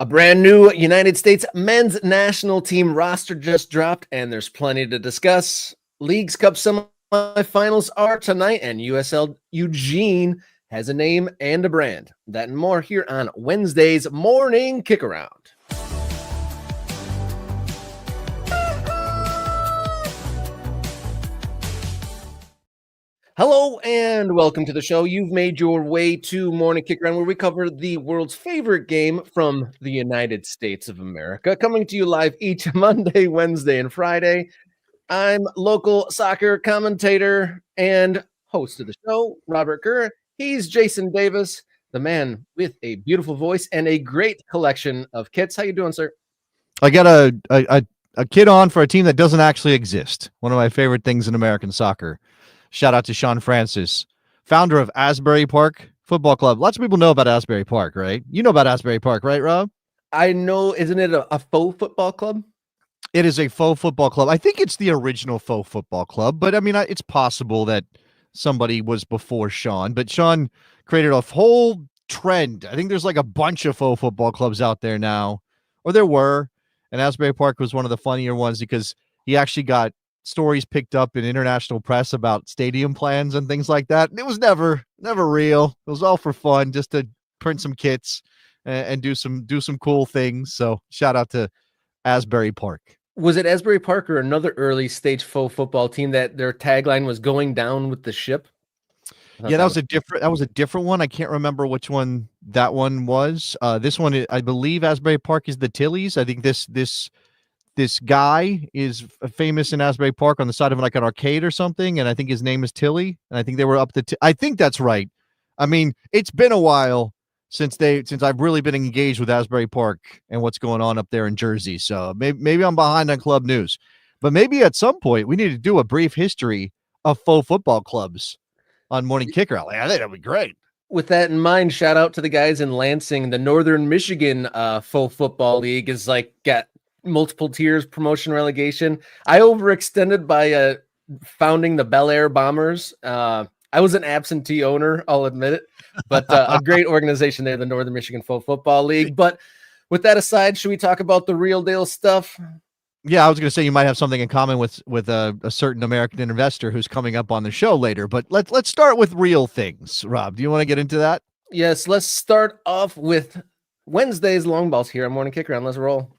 A brand new United States men's national team roster just dropped, and there's plenty to discuss. Leagues Cup semifinals are tonight, and USL Eugene has a name and a brand. That and more here on Wednesday's Morning Kick Around. Hello and welcome to the show. You've made your way to Morning Kick Around, where we cover the world's favorite game from the United States of America. Coming to you live each Monday, Wednesday, and Friday. I'm local soccer commentator and host of the show, Robert Kerr. He's Jason Davis, the man with a beautiful voice and a great collection of kits. How you doing, sir? I got a kid on for a team that doesn't actually exist. One of my favorite things in American soccer. Shout out to Sean Francis, founder of Asbury Park Football Club. Lots of people know about Asbury Park, right? You know about Asbury Park, right, Rob? I know. Isn't it a faux football club? It is a faux football club. I think it's the original faux football club, but I mean, it's possible that somebody was before Sean, but Sean created a whole trend. I think there's like a bunch of faux football clubs out there now, or there were, and Asbury Park was one of the funnier ones because he actually got stories picked up in international press about stadium plans and things like that. And it was never real. It was all for fun, just to print some kits and do some cool things. So shout out to Asbury Park. Was it Asbury Park or another early stage faux football team that their tagline was "Going down with the ship"? Yeah, that was a different one. I can't remember which one that one was. This one, I believe Asbury Park is the Tillies. I think this guy is famous in Asbury Park on the side of like an arcade or something, and I think his name is Tilly, and I think they were up to I think that's right. I mean, it's been a while since I've really been engaged with Asbury Park and what's going on up there in Jersey. So maybe I'm behind on club news, but maybe at some point we need to do a brief history of faux football clubs on Morning Kicker. I think that'd be great. With that in mind, shout out to the guys in Lansing. The Northern Michigan faux football league is like got multiple tiers, promotion, relegation. I overextended by founding the Bel Air Bombers. I was an absentee owner, I'll admit it, but a great organization there, the Northern Michigan Faux Football League. But with that aside, should we talk about the real deal stuff? Yeah, I was going to say you might have something in common with a certain American investor who's coming up on the show later. But let's start with real things. Rob, do you want to get into that? Yes, let's start off with Wednesday's long balls here on Morning Kick Around. Let's roll.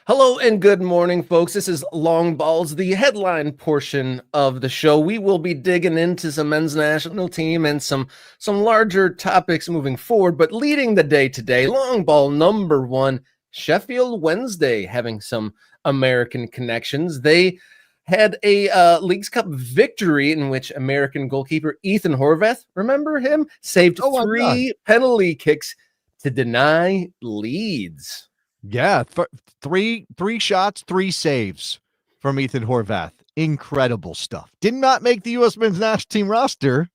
Hello and good morning, folks. This is Long Balls, the headline portion of the show. We will be digging into some men's national team and some larger topics moving forward, but leading the day today, long ball number one, Sheffield Wednesday, having some American connections. They had a Leagues Cup victory in which American goalkeeper Ethan Horvath, remember him, saved three penalty kicks to deny Leeds. Yeah, three shots, 3 saves from Ethan Horvath. Incredible stuff. Did not make the U.S. men's national team roster.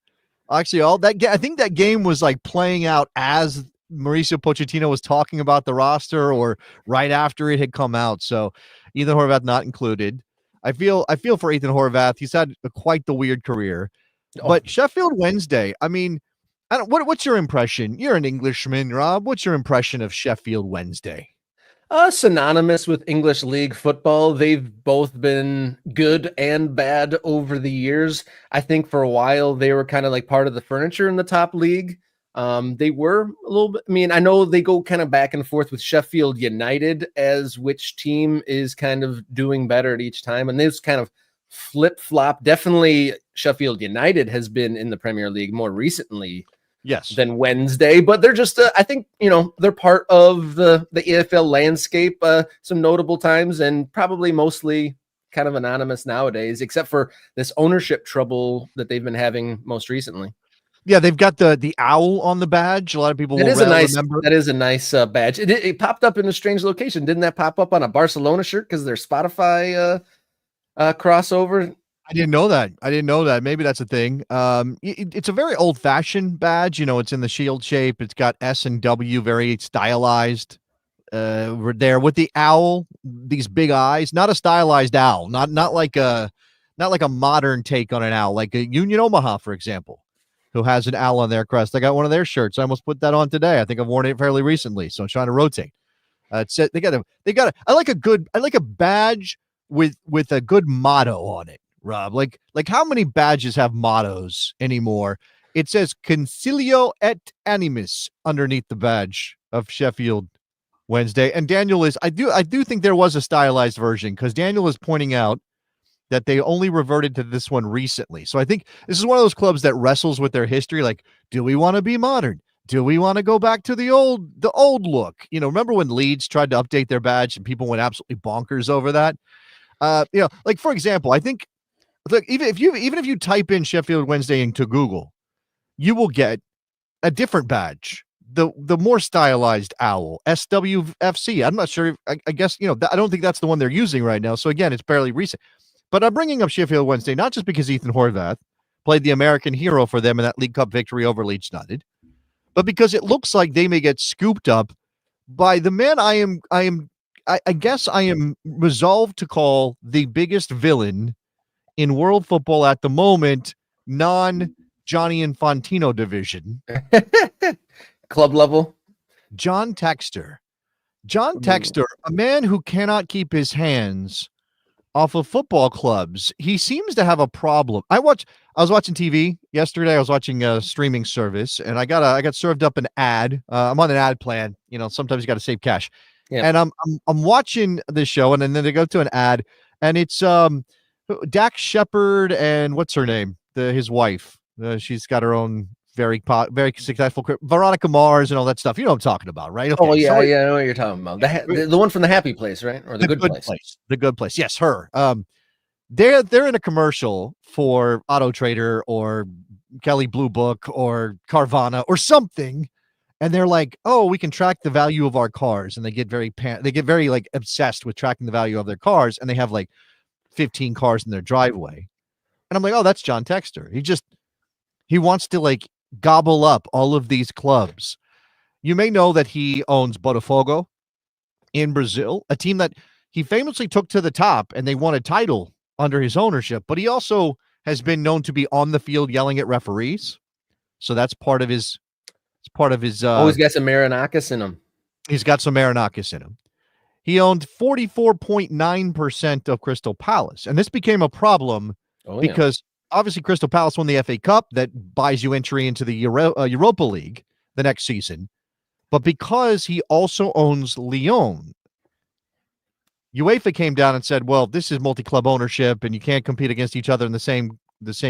Actually, I think that game was like playing out as Mauricio Pochettino was talking about the roster, or right after it had come out. So Ethan Horvath not included. I feel for Ethan Horvath. He's had quite the weird career. But Sheffield Wednesday, I mean, what's your impression? You're an Englishman, Rob. What's your impression of Sheffield Wednesday? Synonymous with English league football. They've both been good and bad over the years. I think for a while they were kind of like part of the furniture in the top league. They were a little bit, I mean, I know they go kind of back and forth with Sheffield United as which team is kind of doing better at each time. And this kind of flip-flop. Definitely Sheffield United has been in the Premier League more recently. Yes. Than Wednesday, but they're just, I think, they're part of the EFL landscape, some notable times, and probably mostly kind of anonymous nowadays, except for this ownership trouble that they've been having most recently. Yeah, they've got the owl on the badge. A lot of people will remember. That is a nice badge. It popped up in a strange location. Didn't that pop up on a Barcelona shirt because their Spotify crossover? I didn't know that. I didn't know that. Maybe that's a thing. It's a very old-fashioned badge. You know, it's in the shield shape. It's got S and W, very stylized. There with the owl, these big eyes, not a stylized owl, not like a modern take on an owl, like a Union Omaha, for example, who has an owl on their crest. I got one of their shirts. I almost put that on today. I think I've worn it fairly recently, so I'm trying to rotate. It's they got a. I like a badge with a good motto on it, Rob. Like how many badges have mottos anymore? It says Concilio et Animus underneath the badge of Sheffield Wednesday. And Daniel is I do think there was a stylized version, because Daniel is pointing out that they only reverted to this one recently. So I think this is one of those clubs that wrestles with their history. Like, do we want to be modern? Do we want to go back to the old look? You know, remember when Leeds tried to update their badge and people went absolutely bonkers over that? You know, like for example, I think, look, even if you type in Sheffield Wednesday into Google, you will get a different badge. The more stylized owl, SWFC. I'm not sure. I guess, you know, I don't think that's the one they're using right now. So again, it's barely recent. But I'm bringing up Sheffield Wednesday not just because Ethan Horvath played the American hero for them in that League Cup victory over Leeds United, but because it looks like they may get scooped up by the man I guess I am resolved to call the biggest villain in world football at the moment, non-Johnny Infantino division. Club level. John Textor. John Textor, a man who cannot keep his hands off of football clubs. He seems to have a problem. I was watching TV yesterday. I was watching a streaming service, and I got served up an ad. I'm on an ad plan. You know, sometimes you got to save cash. Yeah. And I'm watching this show, and then they go to an ad, and it's Dax Shepard and what's her name? His wife. She's got her own very successful Veronica Mars and all that stuff. You know what I'm talking about, right? Okay. Oh yeah, so, yeah, I know what you're talking about. The one from the Happy Place, right? Or the Good Place. The Good Place. Yes, her. They're in a commercial for Auto Trader or Kelly Blue Book or Carvana or something, and they're like, "Oh, we can track the value of our cars," and they get very like obsessed with tracking the value of their cars, and they have like 15 cars in their driveway, and I'm like, "Oh, that's John Textor. He wants to like gobble up all of these clubs." You may know that he owns Botafogo in Brazil, a team that he famously took to the top, and they won a title under his ownership. But he also has been known to be on the field yelling at referees. So that's part of his. It's part of his. Always got some Marinakis in him. He's got some Marinakis in him. He owned 44.9% of Crystal Palace, and this became a problem because obviously Crystal Palace won the FA Cup that buys you entry into the Europa League the next season. But because he also owns Lyon, UEFA came down and said, well, this is multi-club ownership and you can't compete against each other in the same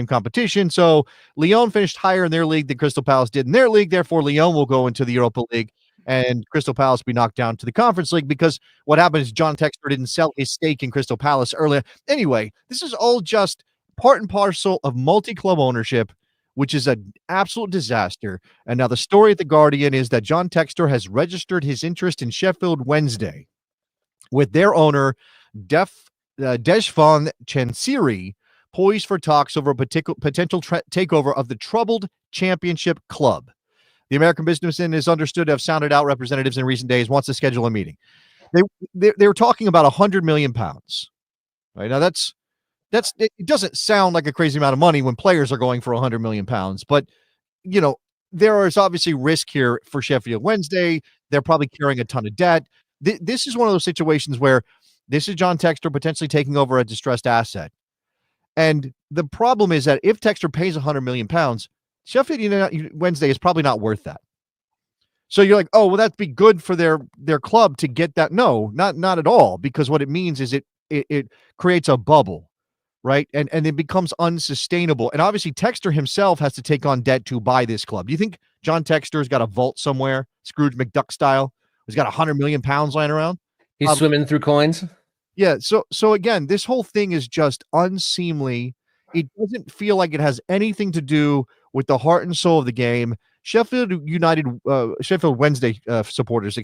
competition. So Lyon finished higher in their league than Crystal Palace did in their league. Therefore, Lyon will go into the Europa League and Crystal Palace will be knocked down to the Conference League, because what happened is John Textor didn't sell his stake in Crystal Palace earlier. Anyway, this is all just part and parcel of multi-club ownership, which is an absolute disaster. And now the story at The Guardian is that John Textor has registered his interest in Sheffield Wednesday with their owner, Deshvan Chansiri, poised for talks over a potential takeover of the troubled championship club. The American businessman is understood to have sounded out representatives in recent days, wants to schedule a meeting. They were talking about £100 million. Right now, it doesn't sound like a crazy amount of money when players are going for £100 million, but you know, there is obviously risk here for Sheffield Wednesday. They're probably carrying a ton of debt. This is one of those situations where this is John Textor potentially taking over a distressed asset. And the problem is that if Textor pays £100 million, Sheffield Wednesday is probably not worth that. So you're like, oh, well, that'd be good for their club to get that. No, not at all, because what it means is it creates a bubble, right? And it becomes unsustainable. And obviously Textor himself has to take on debt to buy this club. Do you think John Textor's got a vault somewhere, Scrooge McDuck style? He's got £100 million lying around. He's swimming through coins. Yeah. So again, this whole thing is just unseemly. It doesn't feel like it has anything to do with the heart and soul of the game. Sheffield Wednesday supporters,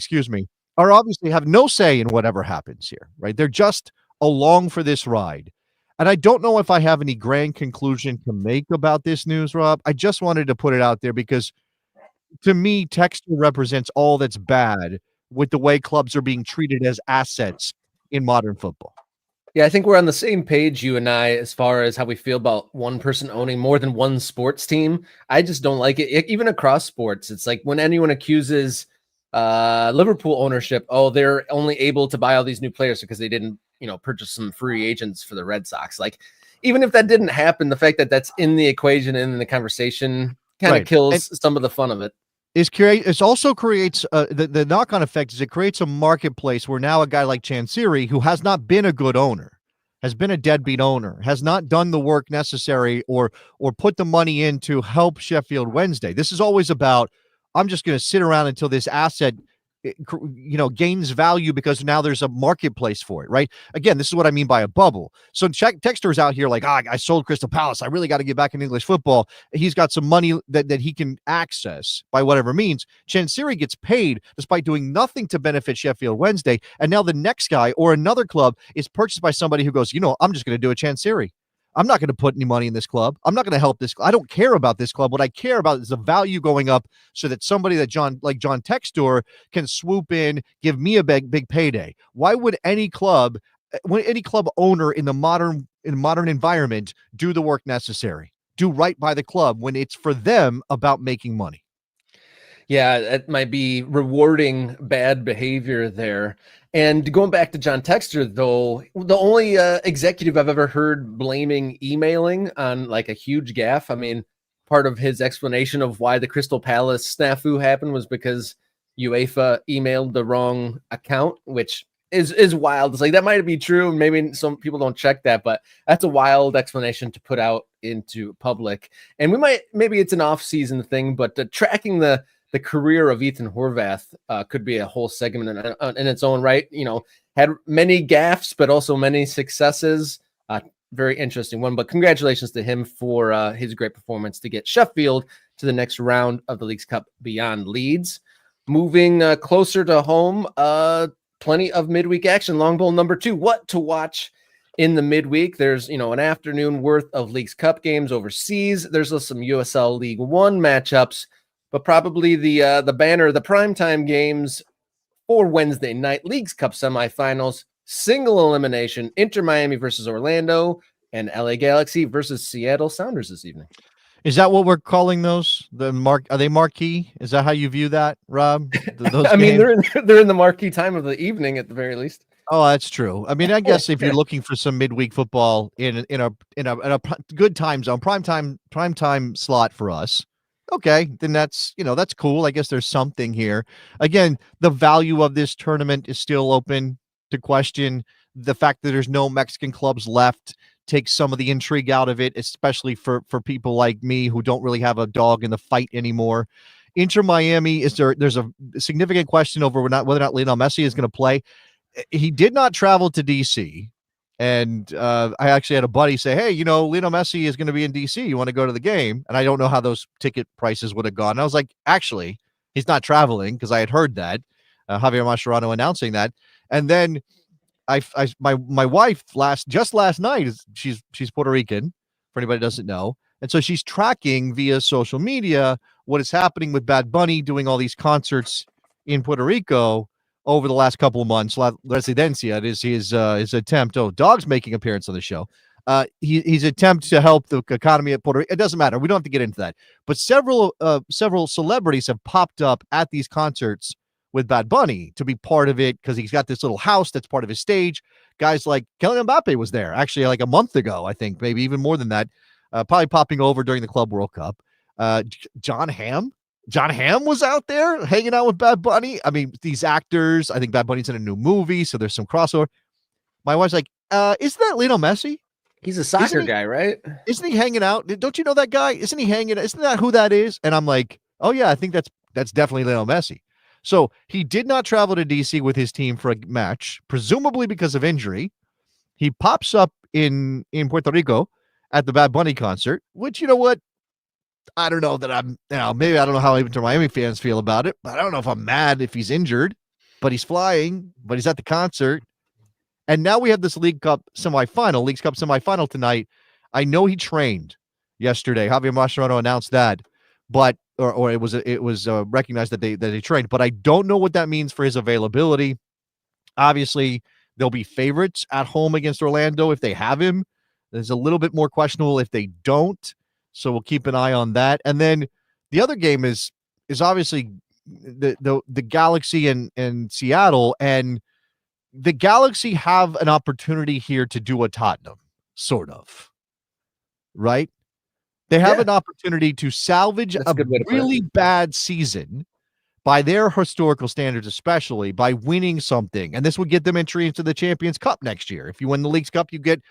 are obviously have no say in whatever happens here, right? They're just along for this ride. And I don't know if I have any grand conclusion to make about this news, Rob. I just wanted to put it out there because to me, Textor represents all that's bad with the way clubs are being treated as assets in modern football. Yeah, I think we're on the same page, you and I, as far as how we feel about one person owning more than one sports team. I just don't like it. Even across sports. It's like when anyone accuses Liverpool ownership, oh, they're only able to buy all these new players because they didn't, purchase some free agents for the Red Sox. Like, even if that didn't happen, the fact that that's in the equation and in the conversation kind of Right. kills some of the fun of it. It also creates the knock-on effect is it creates a marketplace where now a guy like Chansiri, who has not been a good owner, has been a deadbeat owner, has not done the work necessary or put the money in to help Sheffield Wednesday. This is always about, I'm just going to sit around until this asset gains value because now there's a marketplace for it, right? Again, this is what I mean by a bubble. So Texter's out here like, I sold Crystal Palace. I really got to get back in English football. He's got some money that he can access by whatever means. Chansiri gets paid despite doing nothing to benefit Sheffield Wednesday. And now the next guy or another club is purchased by somebody who goes, I'm just going to do a Chansiri. I'm not going to put any money in this club. I'm not going to help this. I don't care about this club. What I care about is the value going up so that somebody like John Textor can swoop in, give me a big payday. Why would any club owner in the modern environment do the work necessary, do right by the club when it's for them about making money? Yeah, it might be rewarding bad behavior there. And going back to John Textor, though, the only executive I've ever heard blaming emailing on like a huge gaffe. I mean, part of his explanation of why the Crystal Palace snafu happened was because UEFA emailed the wrong account, which is wild. It's like that might be true. Maybe some people don't check that, but that's a wild explanation to put out into public. And maybe it's an off-season thing, but tracking the career of Ethan Horvath could be a whole segment in its own right. Had many gaffes, but also many successes. Very interesting one. But congratulations to him for his great performance to get Sheffield to the next round of the Leagues Cup beyond Leeds. Moving closer to home, plenty of midweek action. Long bowl number 2. What to watch in the midweek? There's an afternoon worth of Leagues Cup games overseas. There's some USL League One matchups. But probably the banner, the primetime games for Wednesday night, Leagues Cup semifinals, single elimination, Inter Miami versus Orlando, and LA Galaxy versus Seattle Sounders this evening. Is that what we're calling those? Are they marquee? Is that how you view that, Rob? I mean, they're in the marquee time of the evening at the very least. Oh, that's true. I mean, I guess if you're looking for some midweek football in a good time zone, prime time slot for us, okay, then that's cool. I guess there's something here. Again, the value of this tournament is still open to question. The fact that there's no Mexican clubs left takes some of the intrigue out of it, especially for people like me who don't really have a dog in the fight anymore. Inter Miami, there's a significant question over whether or not Lionel Messi is going to play. He did not travel to DC. And I actually had a buddy say, hey, Lionel Messi is going to be in D.C. You want to go to the game? And I don't know how those ticket prices would have gone. And I was like, actually, he's not traveling because I had heard that. Javier Mascherano announcing that. And then my wife just last night, she's Puerto Rican, for anybody who doesn't know. And so she's tracking via social media what is happening with Bad Bunny doing all these concerts in Puerto Rico over the last couple of months. Residencia, it is his attempt. Oh, Dog's making appearance on the show. His attempt to help the economy of Puerto Rico. It doesn't matter. We don't have to get into that. But several celebrities have popped up at these concerts with Bad Bunny to be part of it because he's got this little house that's part of his stage. Guys like Kylian Mbappe was there actually like a month ago, I think, maybe even more than that. Probably popping over during the Club World Cup. John Hamm was out there hanging out with Bad Bunny. I mean, these actors, I think Bad Bunny's in a new movie, so there's some crossover. My wife's like, isn't that Lionel Messi? He's a soccer guy, right? Isn't he hanging out? Don't you know that guy? Isn't he hanging out? Isn't that who that is? And I'm like, oh yeah, I think that's definitely Lionel Messi. So he did not travel to DC with his team for a match, presumably because of injury. He pops up in Puerto Rico at the Bad Bunny concert, which, you know what? I don't know that I'm, maybe I don't know how Inter Miami fans feel about it, but I don't know if I'm mad if he's injured, but he's flying, but he's at the concert. And now we have this Leagues Cup semifinal tonight. I know he trained yesterday. Javier Mascherano announced that, but or it was recognized that they trained. But I don't know what that means for his availability. Obviously, they'll be favorites at home against Orlando if they have him. There's a little bit more questionable if they don't. So we'll keep an eye on that. And then the other game is obviously the Galaxy and Seattle, and the Galaxy have an opportunity here to do a Tottenham, sort of, right? They have an opportunity to salvage a really bad season by their historical standards, especially by winning something. And this would get them entry into the Champions Cup next year. If you win the Leagues Cup, you get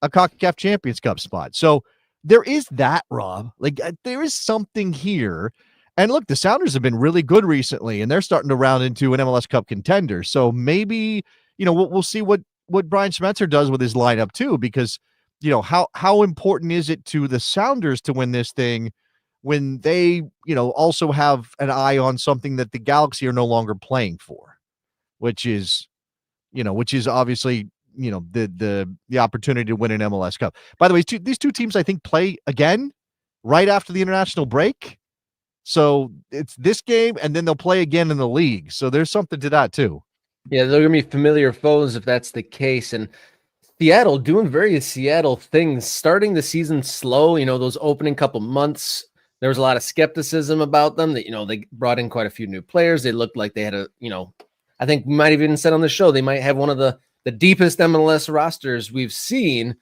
a CONCACAF Champions Cup spot. So there is that, Rob. Like, there is something here. And look, the Sounders have been really good recently, and they're starting to round into an MLS Cup contender. So maybe, we'll see what Brian Schmetzer does with his lineup too, because, how important is it to the Sounders to win this thing when they, also have an eye on something that the Galaxy are no longer playing for, which is obviously, the opportunity to win an MLS Cup. By the way, these two teams, I think, play again right after the international break. So it's this game, and then they'll play again in the league. So there's something to that too. Yeah, they're going to be familiar foes if that's the case. And Seattle doing various Seattle things, starting the season slow. Those opening couple months, there was a lot of skepticism about them. That they brought in quite a few new players. They looked like they had I think we might have even said on the show they might have one of the deepest MLS rosters we've seen.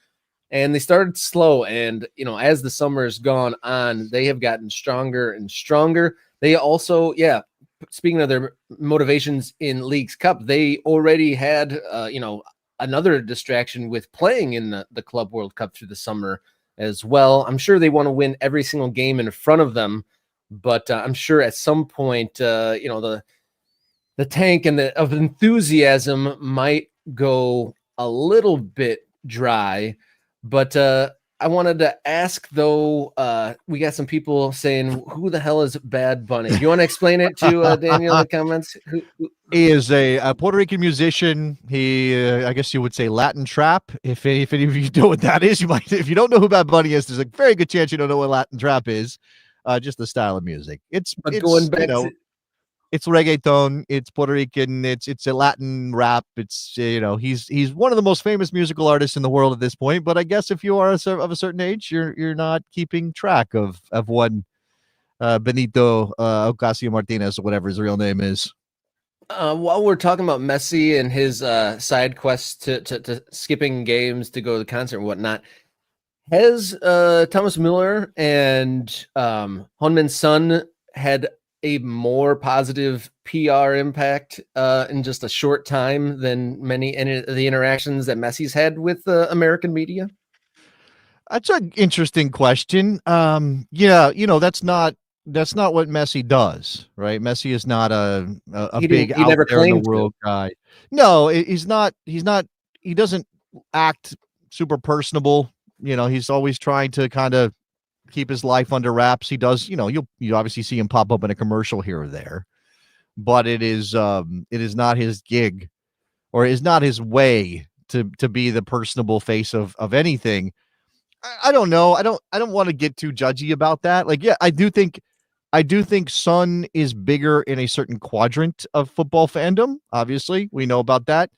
And they started slow, and as the summer has gone on, they have gotten stronger and stronger. They also, speaking of their motivations in Leagues Cup, they already had another distraction with playing in the Club World Cup through the summer as well. I'm sure they want to win every single game in front of them, but I'm sure at some point, the tank and of enthusiasm might go a little bit dry. But I wanted to ask, though, we got some people saying, who the hell is Bad Bunny? Do you want to explain it to Daniel in the comments? He is a Puerto Rican musician. He, I guess you would say Latin trap. If any of you know what that is, you might. If you don't know who Bad Bunny is, there's a very good chance you don't know what Latin trap is. Just the style of music. It's going back to... It's reggaeton. It's Puerto Rican. It's a Latin rap. It's he's one of the most famous musical artists in the world at this point. But I guess if you are of a certain age, you're not keeping track of one Benito Ocasio Martinez or whatever his real name is. While we're talking about Messi and his side quests to skipping games to go to the concert and whatnot, has Thomas Müller and Hunman's son had a more positive PR impact in just a short time than many of the interactions that Messi's had with American media? That's an interesting question. That's not what Messi does, right? Messi is not a big out there in the world guy. No, he's not. He doesn't act super personable. He's always trying to kind of keep his life under wraps. He does, you obviously see him pop up in a commercial here or there, but it is not his gig, or is not his way to be the personable face of anything. I don't know. I don't want to get too judgy about that. Like, yeah, I do think Son is bigger in a certain quadrant of football fandom. Obviously, we know about that,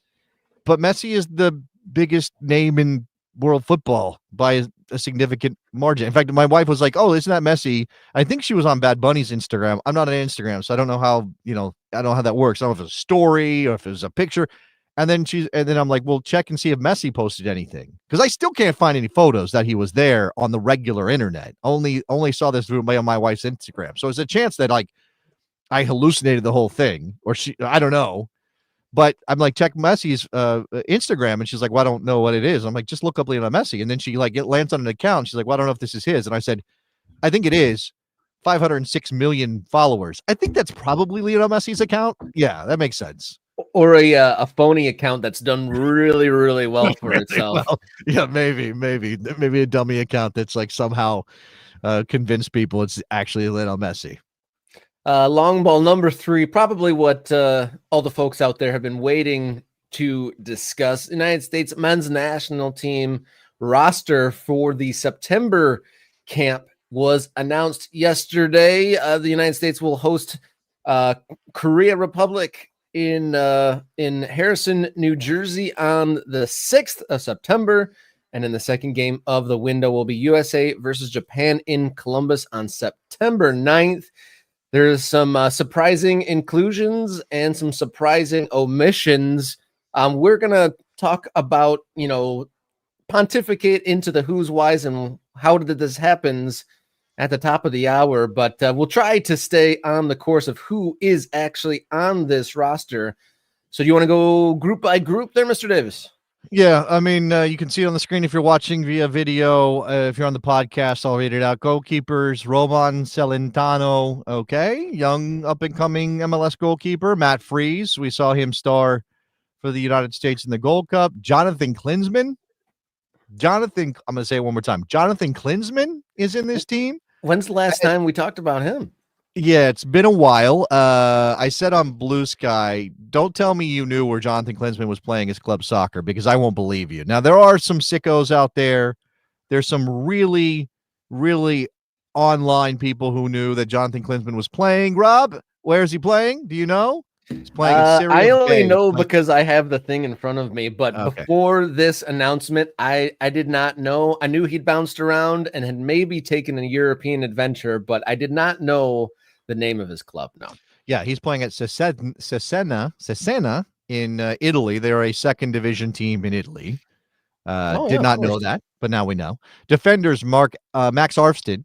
but Messi is the biggest name in world football by a significant margin. In fact, my wife was like, "Oh, isn't that Messi?" I think she was on Bad Bunny's Instagram. I'm not on Instagram, so I don't know how, I don't know how that works. I don't know if it's a story or if it was a picture. And then I'm like, "Well, check and see if Messi posted anything." Because I still can't find any photos that he was there on the regular internet. Only saw this through my wife's Instagram. So there's a chance that like I hallucinated the whole thing, or I don't know. But I'm like, check Messi's Instagram, and she's like, "Well, I don't know what it is." I'm like, "Just look up Lionel Messi." And then she lands on an account. She's like, "Well, I don't know if this is his." And I said, "I think it is. 506 million followers. I think that's probably Lionel Messi's account." Yeah, that makes sense. Or a phony account that's done really, really well for itself. Well, yeah, maybe a dummy account that's like somehow convinced people it's actually Lionel Messi. Long ball number 3, probably what all the folks out there have been waiting to discuss. United States men's national team roster for the September camp was announced yesterday. The United States will host Korea Republic in Harrison, New Jersey on the 6th of September. And in the second game of the window will be USA versus Japan in Columbus on September 9th. There's some surprising inclusions and some surprising omissions. We're going to talk about, pontificate into the who's, whys, and how did this happens at the top of the hour, but we'll try to stay on the course of who is actually on this roster. So do you want to go group by group there, Mr. Davis? Yeah, I mean, you can see it on the screen if you're watching via video. If you're on the podcast, I'll read it out. Goalkeepers, Roman Celentano, okay. Young up-and-coming MLS goalkeeper. Matt Freese, we saw him star for the United States in the Gold Cup. Jonathan Klinsmann. I'm going to say it one more time. Jonathan Klinsmann is in this team. When's the last time we talked about him? Yeah, it's been a while. I said on Blue Sky, don't tell me you knew where Jonathan Klinsmann was playing his club soccer, because I won't believe you. Now, there are some sickos out there. There's some really, really online people who knew that Jonathan Klinsmann was playing. Rob, where is he playing? Do you know? He's playing in Syria. I only know because I have the thing in front of me, but Okay. before this announcement, I did not know. I knew he'd bounced around and had maybe taken a European adventure, but I did not know the name of his club. No. Yeah, he's playing at Cesena in Italy. They're a second division team in Italy. Did not know that, but now we know. Defenders, Max Arfstad,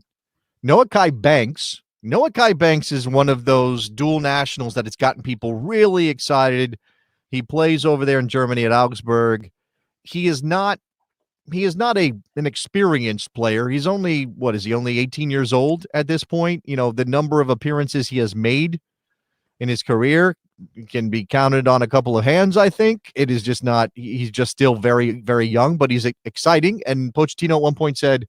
Noah Kai Banks. Noah Kai Banks is one of those dual nationals that it's gotten people really excited. He plays over there in Germany at Augsburg. He is not an experienced player. He's only, only 18 years old at this point. The number of appearances he has made in his career can be counted on a couple of hands, I think. It is just not, he's just still very, very young, but he's exciting. And Pochettino at one point said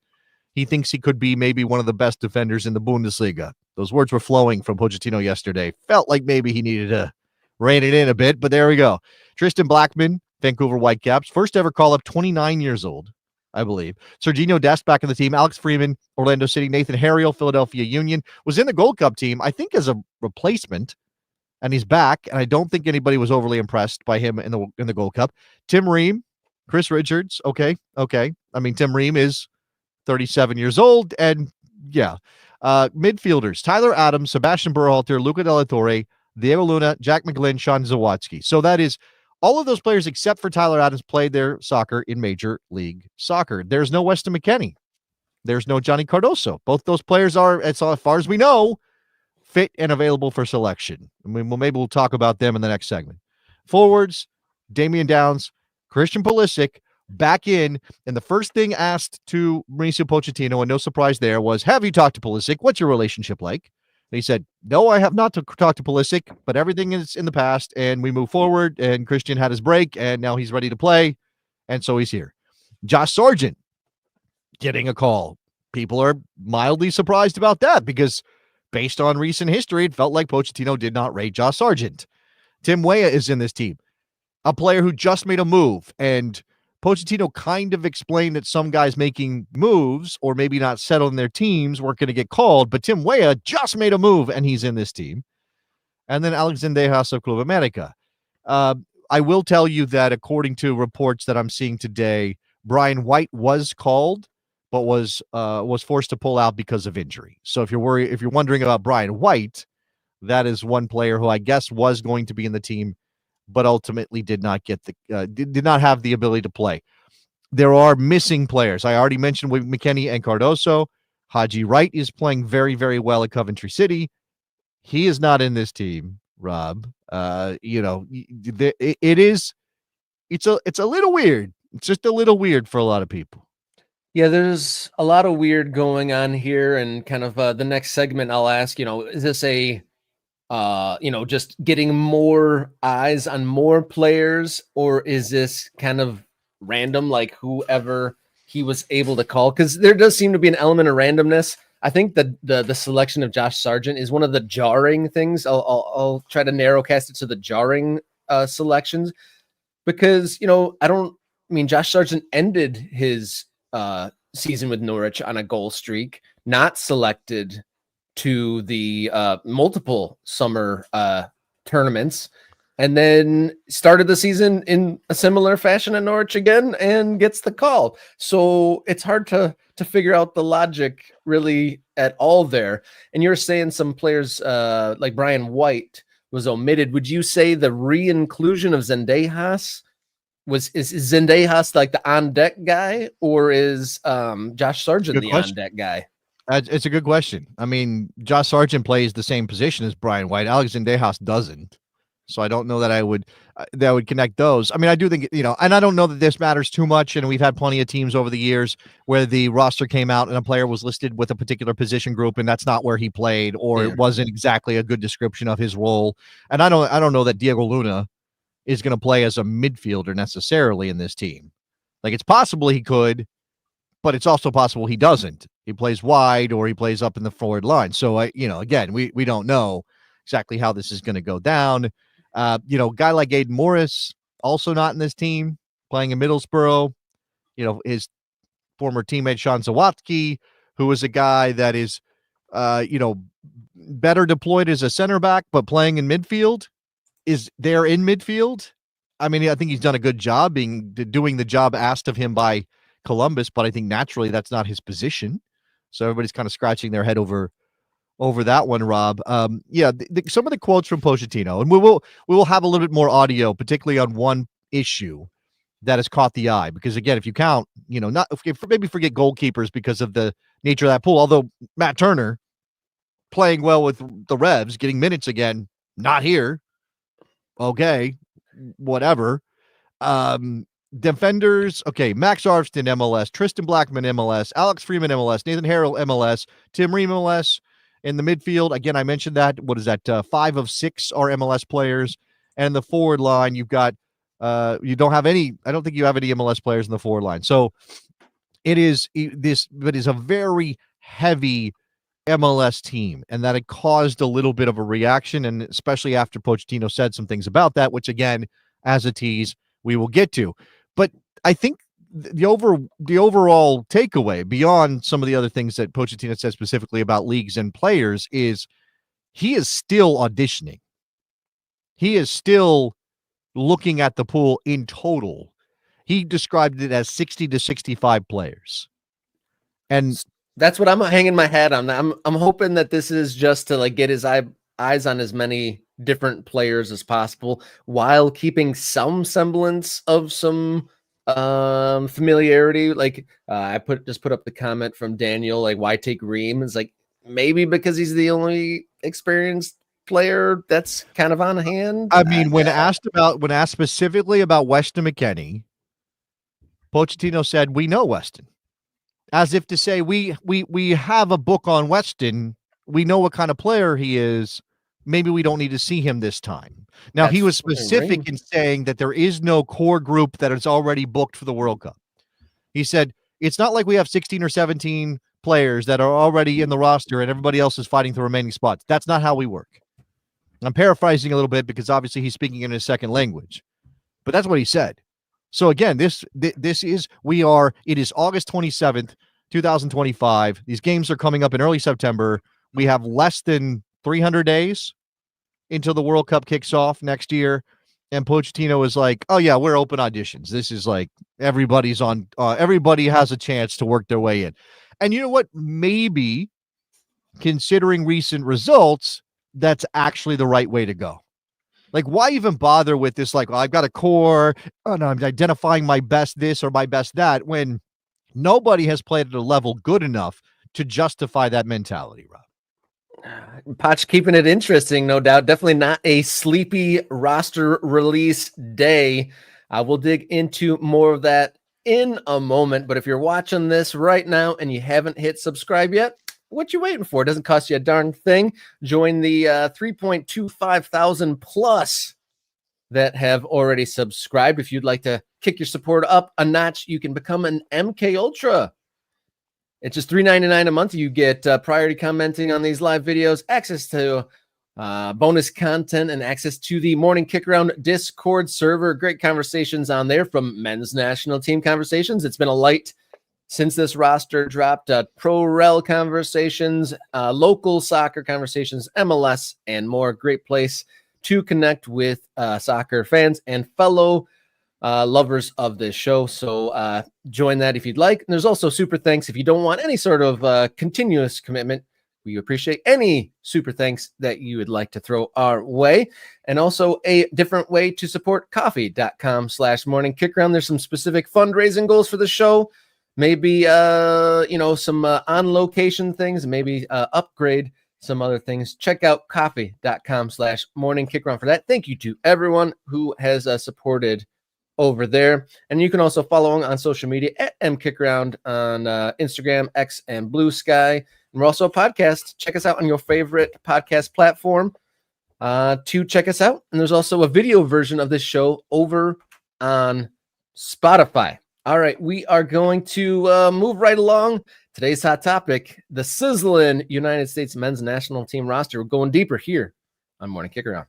he thinks he could be maybe one of the best defenders in the Bundesliga. Those words were flowing from Pochettino yesterday. Felt like maybe he needed to rein it in a bit, but there we go. Tristan Blackman, Vancouver Whitecaps, first ever call-up, 29 years old, I believe. Serginho Dest back in the team. Alex Freeman, Orlando City. Nathan Harriel, Philadelphia Union, was in the Gold Cup team, I think as a replacement, and he's back, and I don't think anybody was overly impressed by him in the Gold Cup. Tim Ream, Chris Richards, okay. I mean, Tim Ream is 37 years old, and yeah. Midfielders, Tyler Adams, Sebastian Berhalter, Luca de la Torre, Diego Luna, Jack McGlynn, Sean Zawatsky. So that is all of those players except for Tyler Adams played their soccer in Major League Soccer. There's no Weston McKennie. There's no Johnny Cardoso. Both those players are, as far as we know, fit and available for selection. I mean, maybe we'll talk about them in the next segment. Forwards, Damian Downs, Christian Pulisic, back in, and the first thing asked to Mauricio Pochettino, and no surprise there, was, have you talked to Pulisic? What's your relationship like? And he said, no, I have not talked to Pulisic, but everything is in the past, and we move forward, and Christian had his break, and now he's ready to play, and so he's here. Josh Sargent getting a call. People are mildly surprised about that, because based on recent history, it felt like Pochettino did not rate Josh Sargent. Tim Weah is in this team, a player who just made a move, and Pochettino kind of explained that some guys making moves or maybe not settled in their teams weren't going to get called, but Tim Weah just made a move, and he's in this team. And then Alex Zendejas of Club America. I will tell you that according to reports that I'm seeing today, Brian White was called, but was forced to pull out because of injury. So if you're wondering about Brian White, that is one player who I guess was going to be in the team, but ultimately did not have the ability to play. There are missing players. I already mentioned with McKennie and Cardoso. Haji Wright is playing very, very well at Coventry City. He is not in this team, Rob. It's a little weird. It's just a little weird for a lot of people. Yeah, there's a lot of weird going on here, and kind of the next segment I'll ask, is this a just getting more eyes on more players, or is this kind of random, like whoever he was able to call? Because there does seem to be an element of randomness. I think that the selection of Josh Sargent is one of the jarring things. I'll try to narrowcast it to the jarring selections. because, I mean, Josh Sargent ended his season with Norwich on a goal streak, not selected to the multiple summer tournaments, and then started the season in a similar fashion at Norwich again and gets the call. So it's hard to figure out the logic really at all there. And you're saying some players like Brian White was omitted. Would you say the re-inclusion of Zendejas is Zendejas like the on deck guy, or is Josh Sargent the on deck guy? It's a good question. I mean, Josh Sargent plays the same position as Brian White. Alex Zendejas doesn't. So I don't know that I would connect those. I mean, I do think, and I don't know that this matters too much. And we've had plenty of teams over the years where the roster came out and a player was listed with a particular position group, and that's not where he played, or it wasn't exactly a good description of his role. And I don't know that Diego Luna is going to play as a midfielder necessarily in this team. Like, it's possible he could, but it's also possible he doesn't. He plays wide or he plays up in the forward line. So again, we don't know exactly how this is going to go down. Guy like Aiden Morris, also not in this team, playing in Middlesbrough. His former teammate Sean Zawatsky, who is a guy that is, better deployed as a center back, but playing in midfield, is there in midfield. I mean, I think he's done a good job doing the job asked of him by Columbus, but I think naturally that's not his position. So everybody's kind of scratching their head over that one, Rob. Some of the quotes from Pochettino, and we will have a little bit more audio, particularly on one issue that has caught the eye. Because again, if you count, maybe forget goalkeepers because of the nature of that pool. Although Matt Turner playing well with the Revs, getting minutes again, not here. Okay, whatever. Defenders, okay, Max Arvston, MLS, Tristan Blackman, MLS, Alex Freeman, MLS, Nathan Harrell, MLS, Tim Ream, MLS. In the midfield, again, I mentioned that. What is that? 5 of 6 are MLS players. And the forward line, you've got, you don't have any, I don't think you have any MLS players in the forward line. So it is a very heavy MLS team, and that it caused a little bit of a reaction, and especially after Pochettino said some things about that, which again, as a tease, we will get to. But I think the overall takeaway, beyond some of the other things that Pochettino said specifically about leagues and players, is he is still auditioning. He is still looking at the pool in total. He described it as 60 to 65 players. And that's what I'm hanging my hat on. I'm hoping that this is just to get his eyes on as many different players as possible while keeping some semblance of some familiarity. I just put up the comment from Daniel, why take Ream? It's maybe because he's the only experienced player that's kind of on hand. I mean, when asked specifically about Weston McKennie, Pochettino said, "We know Weston," as if to say, we have a book on Weston. We know what kind of player he is. Maybe we don't need to see him this time. Now, he was specific in saying that there is no core group that is already booked for the World Cup. He said, it's not like we have 16 or 17 players that are already in the roster and everybody else is fighting the remaining spots. That's not how we work. I'm paraphrasing a little bit because obviously he's speaking in his second language, but that's what he said. So again, it is August 27th, 2025. These games are coming up in early September. We have less than 300 days until the World Cup kicks off next year. And Pochettino is like, oh yeah, we're open auditions. This is everybody has a chance to work their way in. And you know what? Maybe considering recent results, that's actually the right way to go. Why even bother with this? I've got a core, and I'm identifying my best this or my best that, when nobody has played at a level good enough to justify that mentality, Rob. Poch keeping it interesting, no doubt. Definitely not a sleepy roster release day. We'll dig into more of that in a moment. But if you're watching this right now and you haven't hit subscribe yet, what you waiting for? It doesn't cost you a darn thing. Join the 3.25 thousand plus that have already subscribed. If you'd like to kick your support up a notch, you can become an MK Ultra. It's just $3.99 a month. You get priority commenting on these live videos, access to bonus content and access to the Morning Kick Around Discord server. Great conversations on there from men's national team conversations. It's been a light since this roster dropped. Pro Rel conversations, local soccer conversations, MLS, and more. Great place to connect with soccer fans and fellow lovers of this show. So join that if you'd like. And there's also super thanks if you don't want any sort of continuous commitment. We appreciate any super thanks that you would like to throw our way. And also a different way to support coffee.com/morning kick around. There's some specific fundraising goals for the show. Maybe, some on location things, maybe upgrade some other things. Check out coffee.com/morning kick around for that. Thank you to everyone who has supported over there. And you can also follow on social media at mkickaround on Instagram, X, and Blue Sky. And we're also a podcast. Check us out on your favorite podcast platform to check us out. And there's also a video version of this show over on Spotify. All right, we are going to move right along. Today's hot topic, the sizzling United States men's national team roster. We're going deeper here on Morning Kick Around.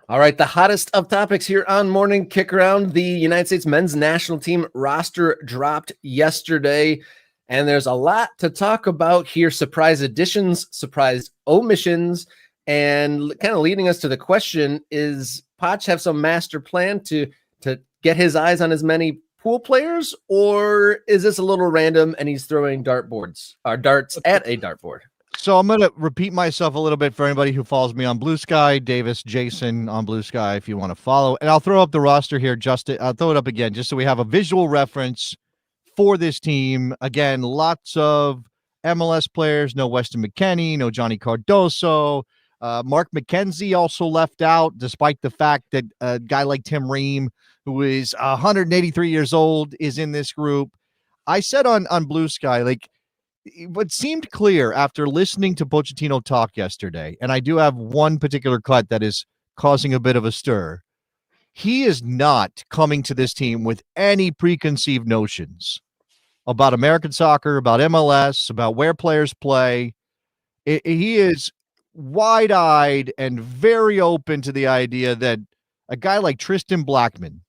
All right, the hottest of topics here on Morning Kick Around. The United States men's national team roster dropped yesterday, and there's a lot to talk about here. Surprise additions, surprise omissions, and kind of leading us to the question, is Poch have some master plan to get his eyes on as many pool players, or is this a little random and he's throwing darts at a dartboard? So I'm going to repeat myself a little bit for anybody who follows me on Blue Sky. Davis, Jason on Blue Sky, if you want to follow. And I'll throw up the roster here. I'll throw it up again just so we have a visual reference for this team. Again, lots of MLS players. No Weston McKennie, no Johnny Cardoso. Mark McKenzie also left out, despite the fact that a guy like Tim Ream, who is 183 years old, is in this group. I said on Blue Sky, like, what seemed clear after listening to Pochettino talk yesterday, and I do have one particular cut that is causing a bit of a stir, he is not coming to this team with any preconceived notions about American soccer, about MLS, about where players play. He is wide-eyed and very open to the idea that a guy like Tristan Blackman,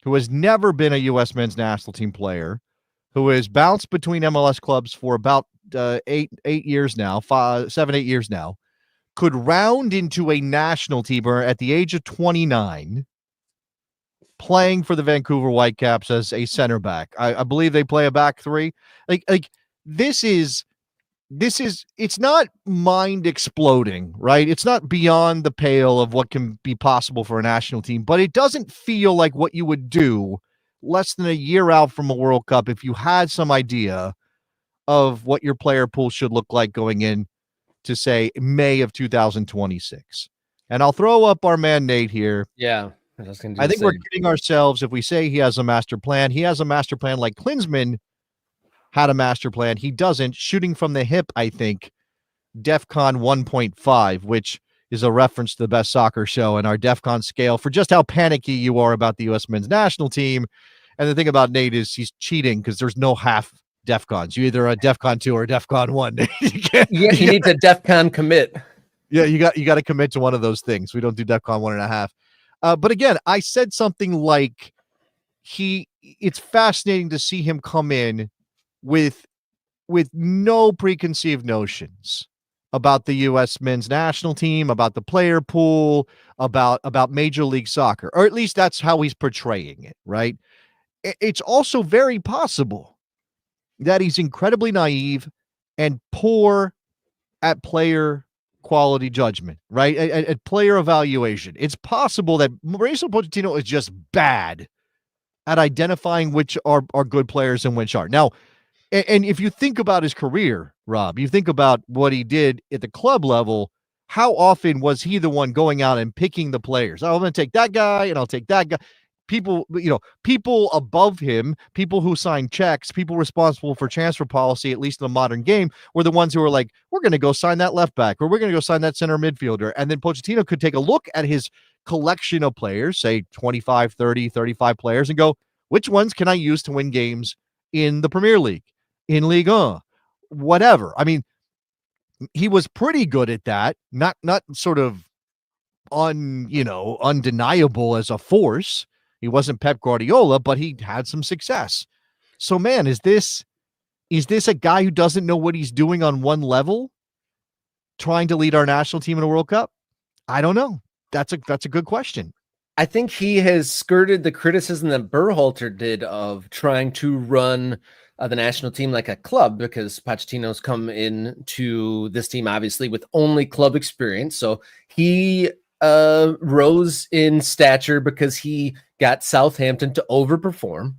who has never been a U.S. men's national team player, who has bounced between MLS clubs for about 7-8 years now, could round into a national teamer at the age of 29, playing for the Vancouver Whitecaps as a center back. I believe they play a back three. Like this is it's not mind exploding, right? It's not beyond the pale of what can be possible for a national team, but it doesn't feel like what you would do less than a year out from a World Cup if you had some idea of what your player pool should look like going in to, say, May of 2026. And I'll throw up our man Nate here. Yeah. I think we're kidding ourselves if we say he has a master plan. He has a master plan like Klinsmann had a master plan. He doesn't. Shooting from the hip, I think, DEFCON 1.5, which is a reference to the best soccer show and our DEFCON scale for just how panicky you are about the U.S. men's national team. And the thing about Nate is he's cheating because there's no half DEFCONs. You either a DEFCON 2 or DEFCON 1. You need to DEFCON commit. Yeah, you got to commit to one of those things. We don't do DEFCON 1.5. But again, I said something like it's fascinating to see him come in with no preconceived notions about the U.S. men's national team, about the player pool, about Major League Soccer, or at least that's how he's portraying it, right? It's also very possible that he's incredibly naive and poor at player quality judgment, right? At player evaluation. It's possible that Mauricio Pochettino is just bad at identifying which are good players and which aren't. Now, and if you think about his career, Rob, you think about what he did at the club level, how often was he the one going out and picking the players? Oh, I'm going to take that guy and I'll take that guy. people, people above him, people who sign checks, people responsible for transfer policy, at least in the modern game, were the ones who were like, we're going to go sign that left back, or we're going to go sign that center midfielder. And then Pochettino could take a look at his collection of players, say 25, 30, 35 players, and go, which ones can I use to win games in the Premier League, in Ligue 1, whatever. I mean, he was pretty good at that, not sort of undeniable as a force. He wasn't Pep Guardiola, but he had some success. So, man, is this a guy who doesn't know what he's doing on one level, trying to lead our national team in a World Cup? I don't know. That's a good question. I think he has skirted the criticism that Berhalter did of trying to run the national team like a club, because Pochettino's come in to this team obviously with only club experience. So he rose in stature because he got Southampton to overperform.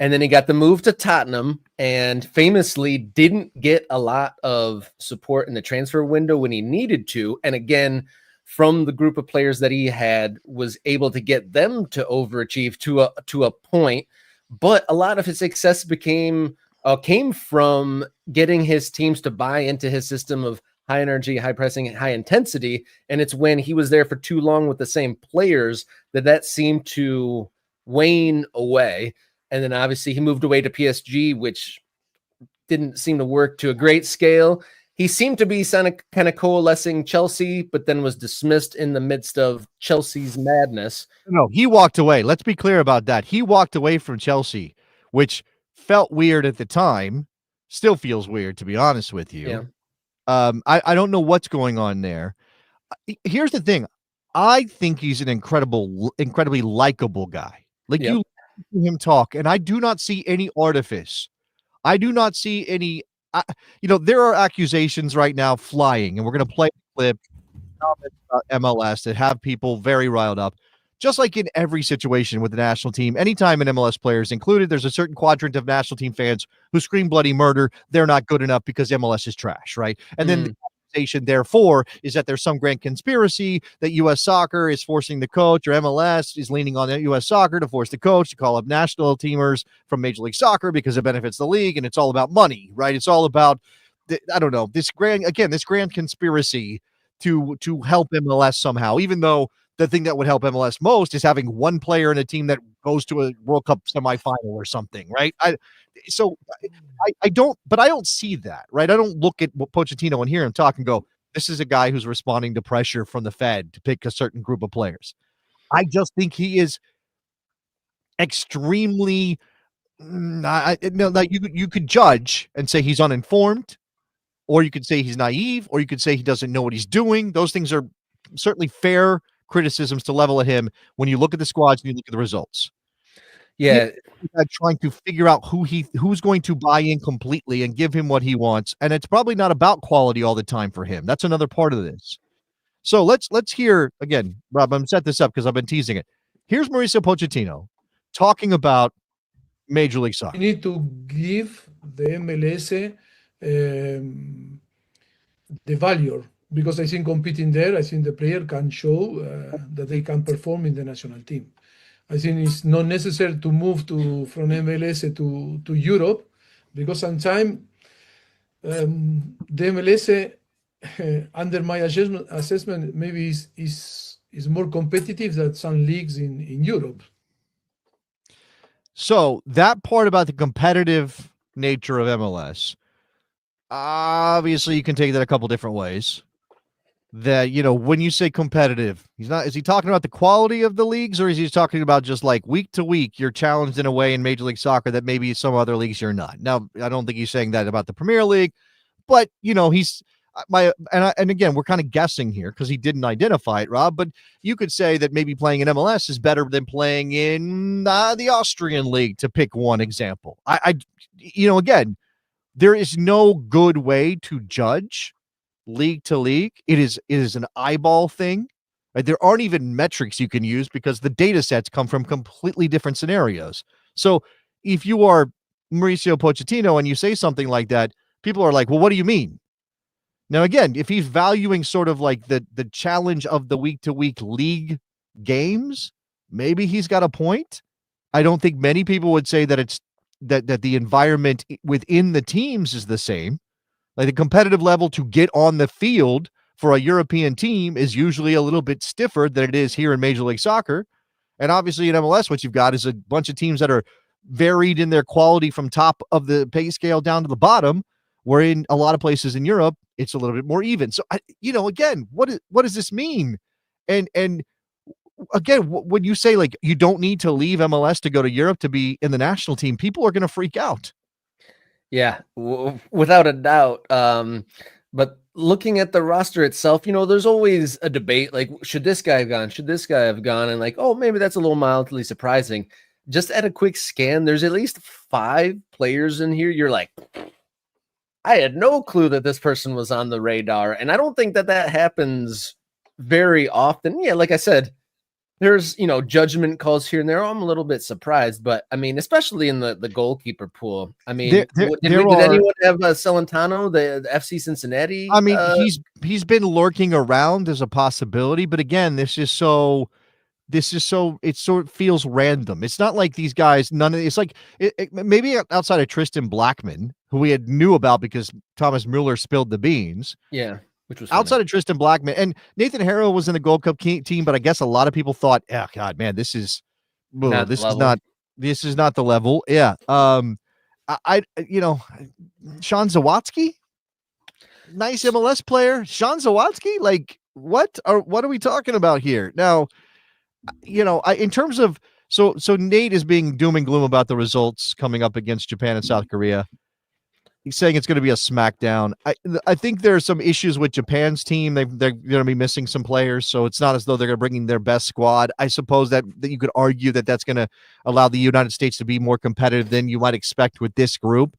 And then he got the move to Tottenham and famously didn't get a lot of support in the transfer window when he needed to. And again, from the group of players that he had, was able to get them to overachieve to a point. But a lot of his success came from getting his teams to buy into his system of high energy, high pressing, high intensity. And it's when he was there for too long with the same players that seemed to wane away. And then obviously he moved away to PSG, which didn't seem to work to a great scale. He seemed to be kind of coalescing Chelsea, but then was dismissed in the midst of Chelsea's madness. No, he walked away. Let's be clear about that. He walked away from Chelsea, which felt weird at the time. Still feels weird, to be honest with you. Yeah. I don't know what's going on there. Here's the thing. I think he's an incredibly likable guy. Like, you listen to him talk, and I do not see any artifice. I do not see any, there are accusations right now flying, and we're going to play a clip about MLS that have people very riled up. Just like in every situation with the national team, anytime an MLS player is included, there's a certain quadrant of national team fans who scream bloody murder. They're not good enough because MLS is trash, right? And then the accusation, therefore, is that there's some grand conspiracy that U.S. Soccer is forcing the coach, or MLS is leaning on U.S. Soccer to force the coach to call up national teamers from Major League Soccer because it benefits the league, and it's all about money, right? It's all about, this grand conspiracy to help MLS somehow, even though the thing that would help MLS most is having one player in a team that goes to a World Cup semifinal or something, right? I don't see that, right? I don't look at Pochettino and hear him talk and go, this is a guy who's responding to pressure from the Fed to pick a certain group of players. I just think he is extremely, you could judge and say he's uninformed, or you could say he's naive, or you could say he doesn't know what he's doing. Those things are certainly fair criticisms to level at him when you look at the squads and you look at the results. Yeah. Trying to figure out who's going to buy in completely and give him what he wants. And it's probably not about quality all the time for him. That's another part of this. So let's hear again, Rob, I'm set this up because I've been teasing it. Here's Mauricio Pochettino talking about Major League Soccer. We need to give the MLS the value, because I think competing there, I think the player can show that they can perform in the national team. I think it's not necessary to move from MLS to Europe, because sometimes the MLS, under my assessment, maybe is more competitive than some leagues in Europe. So that part about the competitive nature of MLS, obviously you can take that a couple different ways. That, when you say competitive, is he talking about the quality of the leagues, or is he talking about just like week to week you're challenged in a way in Major League Soccer that maybe some other leagues you're not? Now, I don't think he's saying that about the Premier League, but he's and again, we're kind of guessing here because he didn't identify it, Rob, but you could say that maybe playing in MLS is better than playing in the Austrian league, to pick one example. Again, there is no good way to judge league to league. It is an eyeball thing. Right? There aren't even metrics you can use because the data sets come from completely different scenarios. So if you are Mauricio Pochettino and you say something like that, people are like, well, what do you mean? Now, again, if he's valuing sort of like the challenge of the week to week league games, maybe he's got a point. I don't think many people would say that it's that the environment within the teams is the same. Like the competitive level to get on the field for a European team is usually a little bit stiffer than it is here in Major League Soccer. And obviously in MLS, what you've got is a bunch of teams that are varied in their quality from top of the pay scale down to the bottom, where in a lot of places in Europe, it's a little bit more even. So, again, what does this mean? And again, when you say like you don't need to leave MLS to go to Europe to be in the national team, people are going to freak out. Yeah, without a doubt. But looking at the roster itself, there's always a debate. Like, should this guy have gone? Should this guy have gone? And like, oh, maybe that's a little mildly surprising. Just at a quick scan, there's at least 5 players in here. You're like, I had no clue that this person was on the radar. And I don't think that happens very often. Yeah, like I said, there's, judgment calls here and there. I'm a little bit surprised, but I mean, especially in the goalkeeper pool. I mean, did anyone have Celentano, the FC Cincinnati? I mean, he's been lurking around as a possibility, but again, it sort of feels random. It's not like these guys, it's like maybe outside of Tristan Blackman, who we knew about because Thomas Mueller spilled the beans. Yeah. Which was outside of Tristan Blackman, and Nathan Harrow was in the Gold Cup team, but I guess a lot of people thought, oh God, man, this is not the level. Yeah. Sean Zawadzki, nice MLS player. Sean Zawadzki, like what are we talking about here? Now, in terms of so Nate is being doom and gloom about the results coming up against Japan and South Korea. He's saying it's going to be a smackdown. I think there are some issues with Japan's team. They're going to be missing some players, so it's not as though they're going to bring in their best squad. I suppose that you could argue that that's going to allow the United States to be more competitive than you might expect with this group.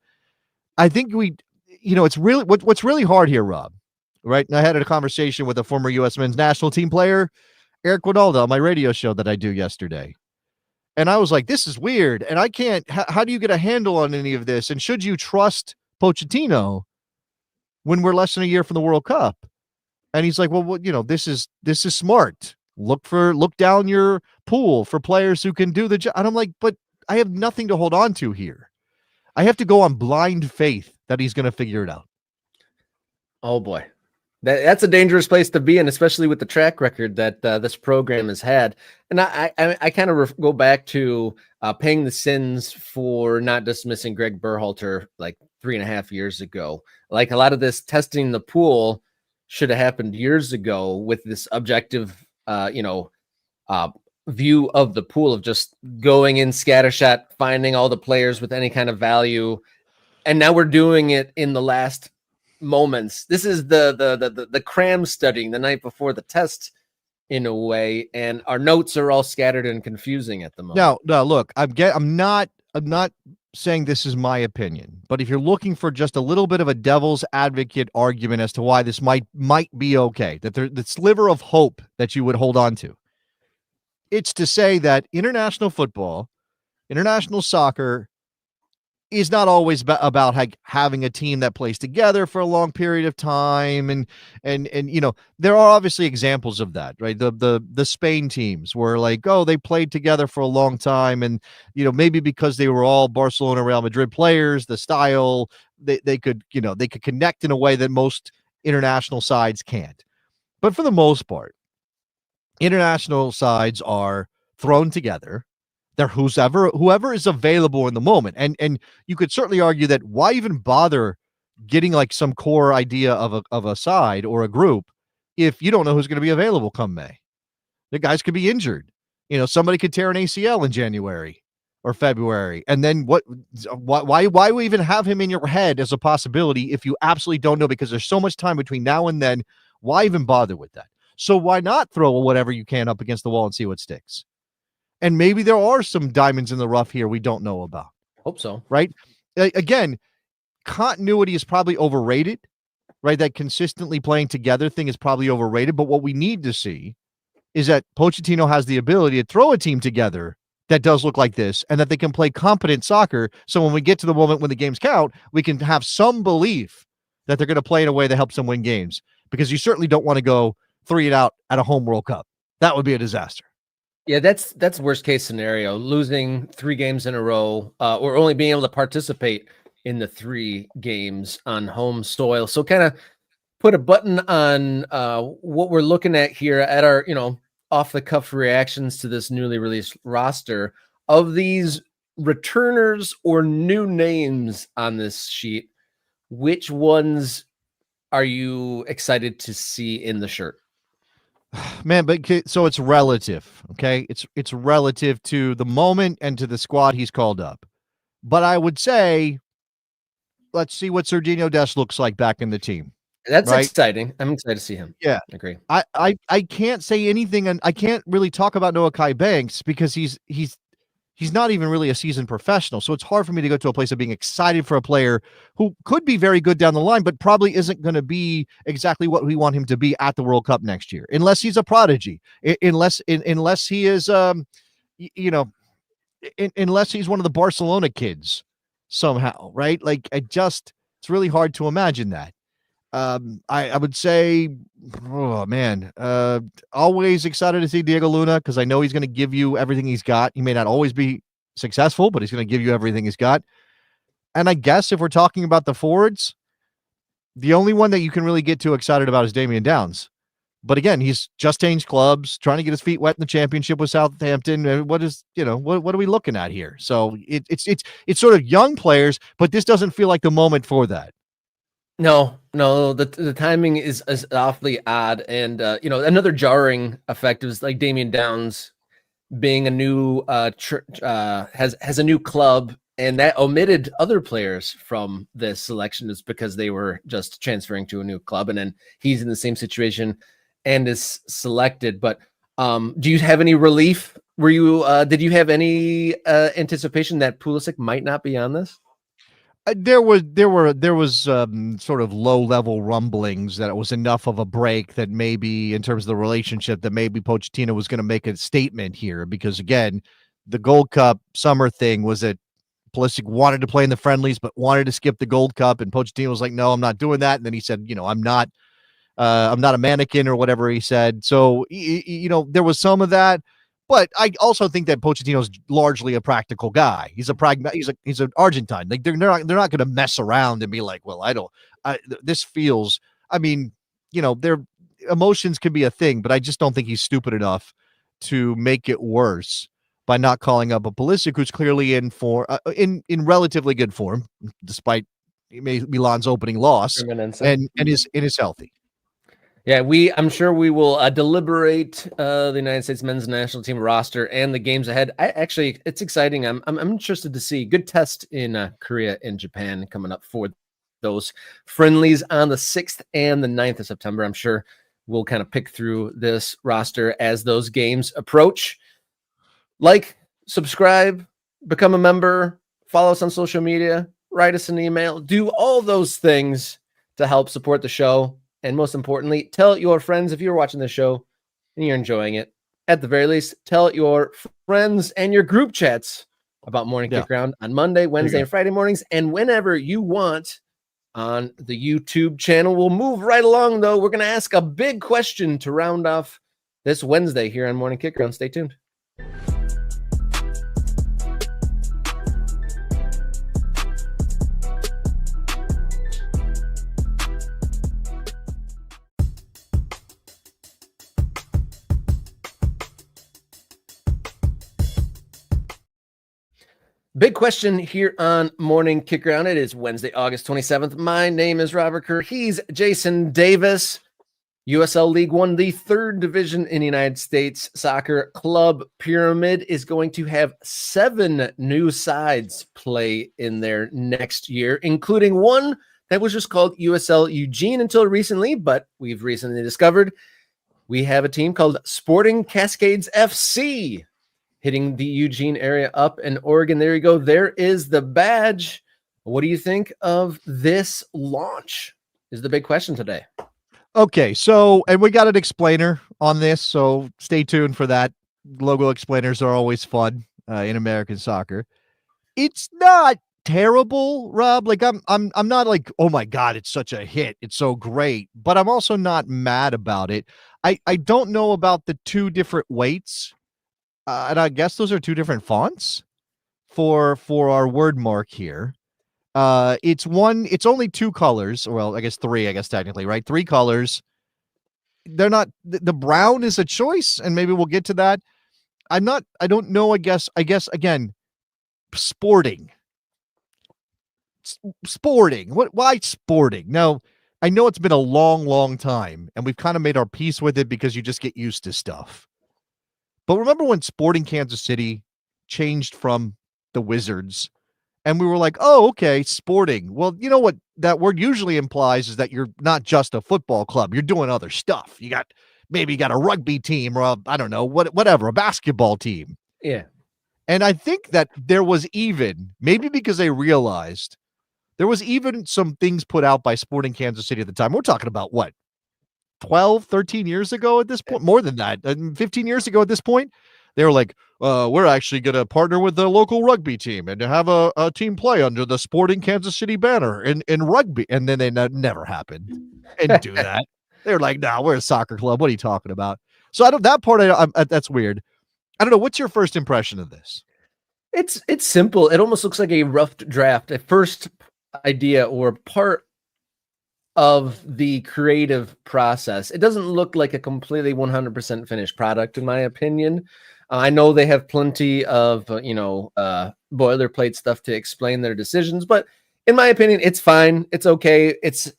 I think it's really what's really hard here, Rob. Right? And I had a conversation with a former U.S. men's national team player, Eric Winalda, on my radio show that I do yesterday. And I was like, this is weird. And I can't, how do you get a handle on any of this? And should you trust Pochettino when we're less than a year from the World Cup? And he's like, well, this is smart. Look down your pool for players who can do the job. And I'm like, but I have nothing to hold on to here. I have to go on blind faith that he's going to figure it out. Oh boy. That's a dangerous place to be in, especially with the track record that this program has had. And I kind of go back to paying the sins for not dismissing Greg Berhalter like 3.5 years ago. Like a lot of this testing the pool should have happened years ago with this objective, view of the pool of just going in scattershot, finding all the players with any kind of value. And now we're doing it in the last moments. This is the cram studying the night before the test in a way, and our notes are all scattered and confusing at the moment. No, look, I'm not saying this is my opinion, but if you're looking for just a little bit of a devil's advocate argument as to why this might be okay, that the sliver of hope that you would hold on to, it's to say that international football, international soccer is not always about having a team that plays together for a long period of time. And there are obviously examples of that, right? The Spain teams were like, oh, they played together for a long time. And, maybe because they were all Barcelona, Real Madrid players, the style, they could connect in a way that most international sides can't. But for the most part, international sides are thrown together. They're whoever is available in the moment. And you could certainly argue that why even bother getting like some core idea of a side or a group if you don't know who's going to be available come May? The guys could be injured. Somebody could tear an ACL in January or February. And then why even have him in your head as a possibility if you absolutely don't know? Because there's so much time between now and then. Why even bother with that? So why not throw whatever you can up against the wall and see what sticks? And maybe there are some diamonds in the rough here we don't know about. Hope so. Right? Again, continuity is probably overrated, right? That consistently playing together thing is probably overrated. But what we need to see is that Pochettino has the ability to throw a team together that does look like this and that they can play competent soccer. So when we get to the moment when the games count, we can have some belief that they're going to play in a way that helps them win games, because you certainly don't want to go 3-0 at a home World Cup. That would be a disaster. Yeah, that's worst case scenario, losing 3 games in a row, or only being able to participate in the 3 games on home soil. So kind of put a button on what we're looking at here at our, off the cuff reactions to this newly released roster. Of these returners or new names on this sheet, which ones are you excited to see in the shirt? Man, but so it's relative, okay? It's relative to the moment and to the squad he's called up. But I would say, let's see what Serginho Dest looks like back in the team, That's right? exciting. I'm excited to see him. Yeah. Agree. I can't say anything, and I can't really talk about Noah Kai Banks because he's not even really a seasoned professional. So it's hard for me to go to a place of being excited for a player who could be very good down the line, but probably isn't going to be exactly what we want him to be at the World Cup next year, unless he's a prodigy, unless he is, unless he's one of the Barcelona kids somehow, right? Like it's really hard to imagine that. I would say, oh man, always excited to see Diego Luna because I know he's going to give you everything he's got. He may not always be successful, but he's going to give you everything he's got. And I guess if we're talking about the forwards, the only one that you can really get too excited about is Damian Downs. But again, he's just changed clubs, trying to get his feet wet in the championship with Southampton. What are we looking at here? So it's sort of young players, but this doesn't feel like the moment for that. No, the timing is awfully odd, and another jarring effect is like Damian Downs being a new has a new club, and that omitted other players from this selection is because they were just transferring to a new club, and then he's in the same situation and is selected. But do you have any relief? Did you have any anticipation that Pulisic might not be on this? There was sort of low level rumblings that it was enough of a break that maybe in terms of the relationship that maybe Pochettino was going to make a statement here because again, the Gold Cup summer thing was that Pulisic wanted to play in the friendlies but wanted to skip the Gold Cup and Pochettino was like, no, I'm not doing that. And then he said, I'm not a mannequin or whatever he said. So there was some of that. But I also think that Pochettino's largely a practical guy. He's he's an Argentine. Like they're not going to mess around and be like, well, this feels. I mean, their emotions can be a thing, but I just don't think he's stupid enough to make it worse by not calling up a Pulisic who's clearly in relatively good form, despite Milan's opening loss, and is healthy. Yeah, I'm sure we will deliberate the United States men's national team roster and the games ahead. It's exciting. I'm interested to see good test in Korea and Japan coming up for those friendlies on the 6th and the 9th of September. I'm sure we'll kind of pick through this roster as those games approach. Like, subscribe, become a member, follow us on social media, write us an email, do all those things to help support the show. And most importantly, tell your friends if you're watching the show and you're enjoying it. At the very least, tell your friends and your group chats about Morning Kick Round on Monday, Wednesday, and Friday mornings, and whenever you want on the YouTube channel. We'll move right along, though. We're going to ask a big question to round off this Wednesday here on Morning Kick Round. Stay tuned. Big question here on Morning Kick Around. It is Wednesday, August 27th. My name is Robert Kerr. He's Jason Davis. USL League One, the third division in the United States soccer club pyramid, is going to have 7 new sides play in there next year, including one that was just called USL Eugene until recently, but we've recently discovered we have a team called Sporting Cascades FC hitting the Eugene area up in Oregon. There you go. There is the badge. What do you think of this launch is the big question today. Okay, so, and we got an explainer on this, so stay tuned for that. Logo explainers are always fun in American soccer. It's not terrible, Rob. Like I'm not like, oh my God, it's such a hit. It's so great, but I'm also not mad about it. I don't know about the 2 different weights. and I guess those are two different fonts for our word mark here. It's only two colors. Well, I guess three, technically, right? Three colors. They're not, the brown is a choice, and maybe we'll get to that. I don't know. I guess again, sporting. Sporting. Why sporting? Now, I know it's been a long time, and we've kind of made our peace with it because you just get used to stuff. But remember when Sporting Kansas City changed from the Wizards, and we were like, oh, okay, sporting. Well, you know what that word usually implies is that you're not just a football club. You're doing other stuff. You got a rugby team, or I don't know, whatever, a basketball team. Yeah. And I think that there was even, maybe because they realized, there was even some things put out by Sporting Kansas City at the time. We're talking about what, 12, 13 years ago at this point? More than that, 15 years ago at this point. They were like, we're actually going to partner with the local rugby team and to have a team play under the Sporting Kansas City banner in rugby. And then they never happened. They didn't do that. They were like, no, we're a soccer club. What are you talking about? So that part, that's weird. I don't know. What's your first impression of this? It's simple. It almost looks like a rough draft, a first idea or part of the creative process. It doesn't look like a completely 100% finished product, in my opinion. I know they have plenty of, boilerplate stuff to explain their decisions, but in my opinion, it's fine. It's okay. It's,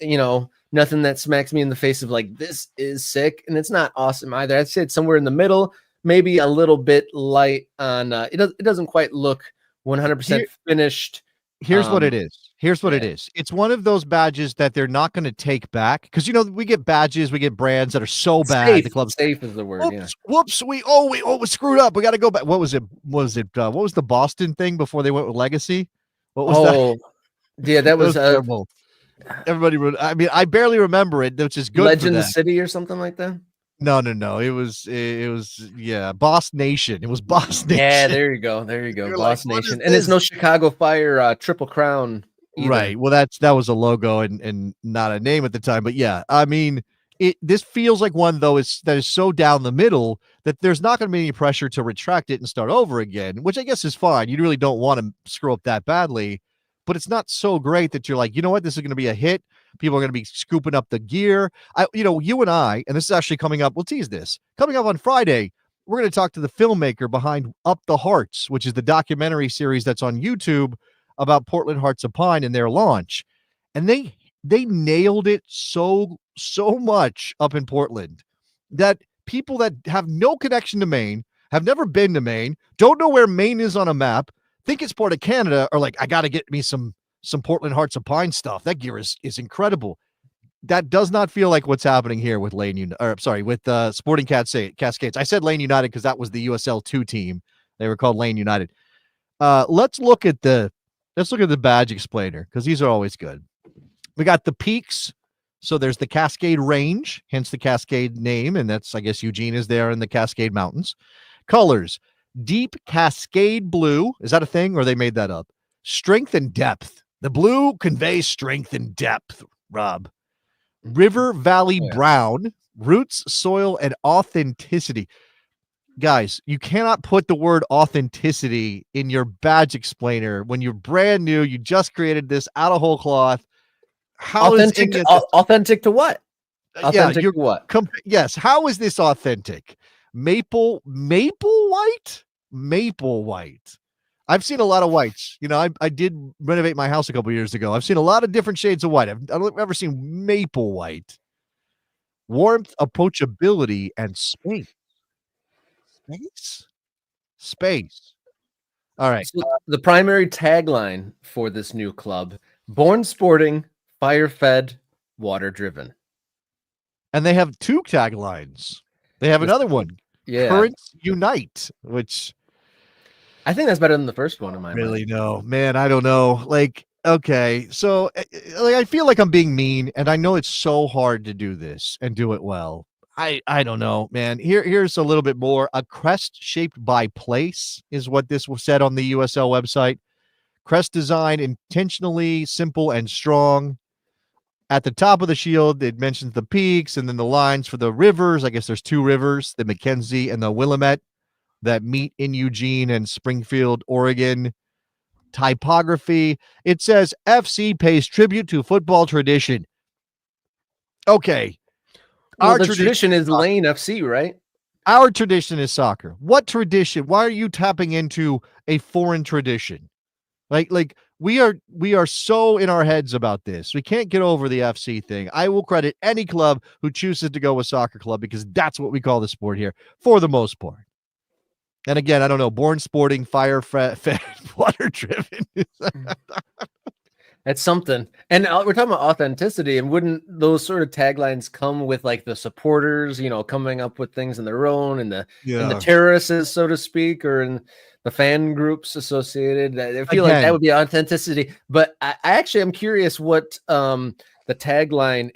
nothing that smacks me in the face of like, this is sick. And it's not awesome either. I'd say it's somewhere in the middle, maybe a little bit light on, it doesn't quite look 100% finished. Here's what it is. It is. It's one of those badges that they're not going to take back, because we get badges, we get brands that are so bad. Safe. The club's safe is the word. Whoops. We screwed up. We got to go back. What was it? What was the Boston thing before they went with Legacy? What was that? Yeah, that was terrible. Everybody, I mean, I barely remember it, which is good. Legend City or something like that. No. It was Boss Nation. It was Boss Nation. Yeah, there you go. You're Boss like, Nation. And it's no Chicago Fire Triple Crown either. Right. Well, that was a logo and not a name at the time. But yeah, I mean, this feels like one though that is so down the middle that there's not going to be any pressure to retract it and start over again, which I guess is fine. You really don't want to screw up that badly, but it's not so great that you're like, you know what, this is going to be a hit. People are going to be scooping up the gear. You and I, and this is actually coming up. We'll tease this coming up on Friday. We're going to talk to the filmmaker behind Up the Hearts, which is the documentary series that's on YouTube about Portland Hearts of Pine and their launch. And they nailed it so much up in Portland that people that have no connection to Maine, have never been to Maine, don't know where Maine is on a map, think it's part of Canada, are like, I got to get me some Portland Hearts of Pine stuff. That gear is incredible. That does not feel like what's happening here with Sporting Cascades. I said Lane United because that was the USL 2 team. They were called Lane United. Let's look at the badge explainer, because these are always good. We got the peaks. So there's the Cascade Range, hence the Cascade name. And that's, I guess, Eugene is there in the Cascade Mountains. Colors, deep Cascade blue. Is that a thing, or they made that up? Strength and depth. The blue conveys strength and depth, Rob. River Valley brown, roots, soil, and authenticity. Guys, you cannot put the word authenticity in your badge explainer when you're brand new. You just created this out of whole cloth. How authentic is authentic to what? Authentic to what? Yes. How is this authentic? Maple white. I've seen a lot of whites. I did renovate my house a couple years ago. I've seen a lot of different shades of white. I've never seen maple white. Warmth, approachability, and space. Space. All right. So the primary tagline for this new club: born sporting, fire-fed, water-driven. And they have two taglines. They have another one. Yeah. Currents Unite, which I think that's better than the first one in my mind. No, man, I don't know. Okay, so I feel like I'm being mean, and I know it's so hard to do this and do it well. I don't know, man. Here's a little bit more. A crest shaped by place is what this was said on the USL website. Crest design intentionally simple and strong. At the top of the shield, it mentions the peaks and then the lines for the rivers. I guess there's two rivers, the Mackenzie and the Willamette. that meet in Eugene and Springfield, Oregon. Typography. It says FC pays tribute to football tradition. Okay. Well, Our the tradition is soccer. Lane FC, right? Our tradition is soccer. What tradition? Why are you tapping into a foreign tradition? Like we are so in our heads about this. We can't get over the FC thing. I will credit any club who chooses to go with soccer club because that's what we call the sport here for the most part. And again, I don't know, born sporting, fire fed, water driven. That's something. And we're talking about authenticity, and wouldn't those sort of taglines come with like the supporters, coming up with things in their own, and the terraces, so to speak, or in the fan groups associated? I feel like that would be authenticity. But I actually am curious what the tagline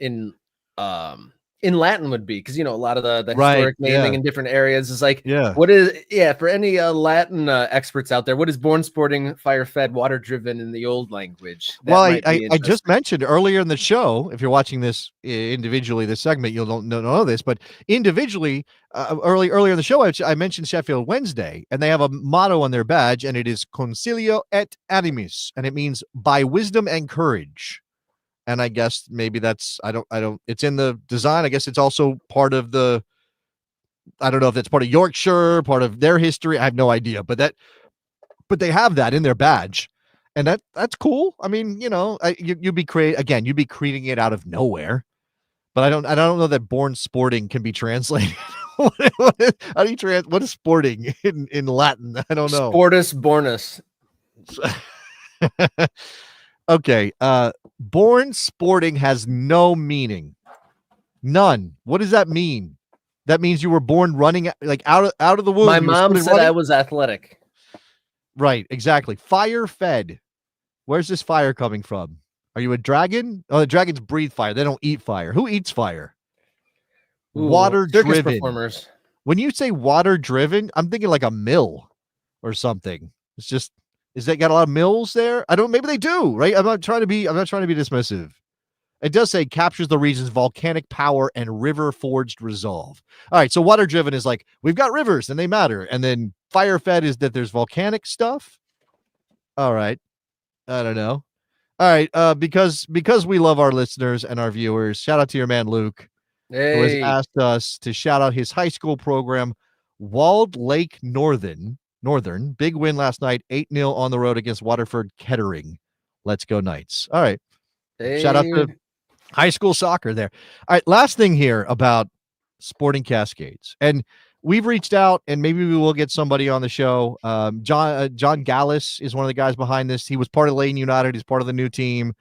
in Latin would be, because a lot of the historic naming in different areas is like, what is for any Latin experts out there, what is born sporting, fire fed, water driven in the old language? Well, I just mentioned earlier in the show, if you're watching this individually, this segment, you'll don't know this, but individually, earlier in the show, I mentioned Sheffield Wednesday, and they have a motto on their badge, and it is Concilio et Animis, and it means by wisdom and courage. And I guess maybe that's, I don't, it's in the design. I guess it's also part of I don't know if that's part of Yorkshire, part of their history. I have no idea, but they have that in their badge. And that's cool. I mean, you'd be creating it out of nowhere, but I don't know that born sporting can be translated. How do you what is sporting in Latin? I don't know. Sportus bornus. Okay. Born sporting has no meaning. None. What does that mean? That means you were born running, like out of the womb. My mom said running? I was athletic. Right. Exactly. Fire fed. Where's this fire coming from? Are you a dragon? Oh, the dragons breathe fire. They don't eat fire. Who eats fire? Water driven performers. When you say water driven, I'm thinking like a mill or something. It's just, is that got a lot of mills there? Maybe they do, right? I'm not trying to be dismissive. It does say captures the region's volcanic power and river forged resolve. All right. So water driven is like, we've got rivers and they matter. And then fire fed is that there's volcanic stuff. All right. I don't know. All right. Because we love our listeners and our viewers, shout out to your man, Luke, who has asked us to shout out his high school program, Walled Lake Northern. Big win last night, 8-0 on the road against Waterford Kettering. Let's go Knights. All right. Shout out to high school soccer there. All right. Last thing here about Sporting Cascades. And we've reached out, and maybe we will get somebody on the show. John Gallus is one of the guys behind this. He was part of Lane United. He's part of the new team.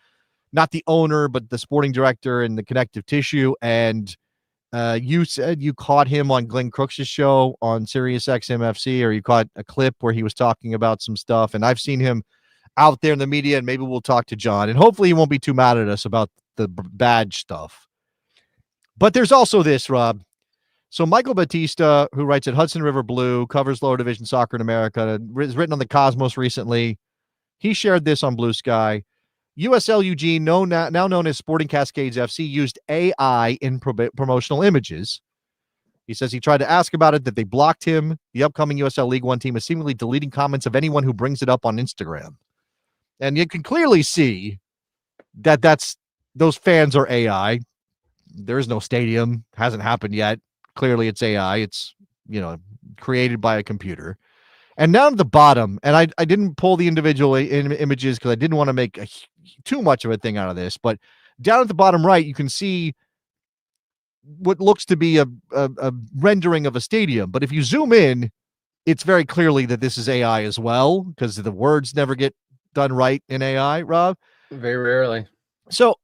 Not the owner, but the sporting director and the connective tissue. And you said you caught him on Glenn Crooks' show on Sirius XM-FC, or you caught a clip where he was talking about some stuff. And I've seen him out there in the media, and maybe we'll talk to John. And hopefully he won't be too mad at us about the badge stuff. But there's also this, Rob. So Michael Batista, who writes at Hudson River Blue, covers lower division soccer in America, has written on the Cosmos recently. He shared this on Blue Sky. USL Eugene, now known as Sporting Cascades FC, used AI in promotional images. He says he tried to ask about it, that they blocked him. The upcoming USL League One team is seemingly deleting comments of anyone who brings it up on Instagram. And you can clearly see that those fans are AI. There is no stadium. Hasn't happened yet. Clearly it's AI. It's, created by a computer. And down at the bottom, and I didn't pull the individual images because I didn't want to make too much of a thing out of this, but down at the bottom right, you can see what looks to be a rendering of a stadium. But if you zoom in, it's very clearly that this is AI as well, because the words never get done right in AI, Rob. Very rarely. So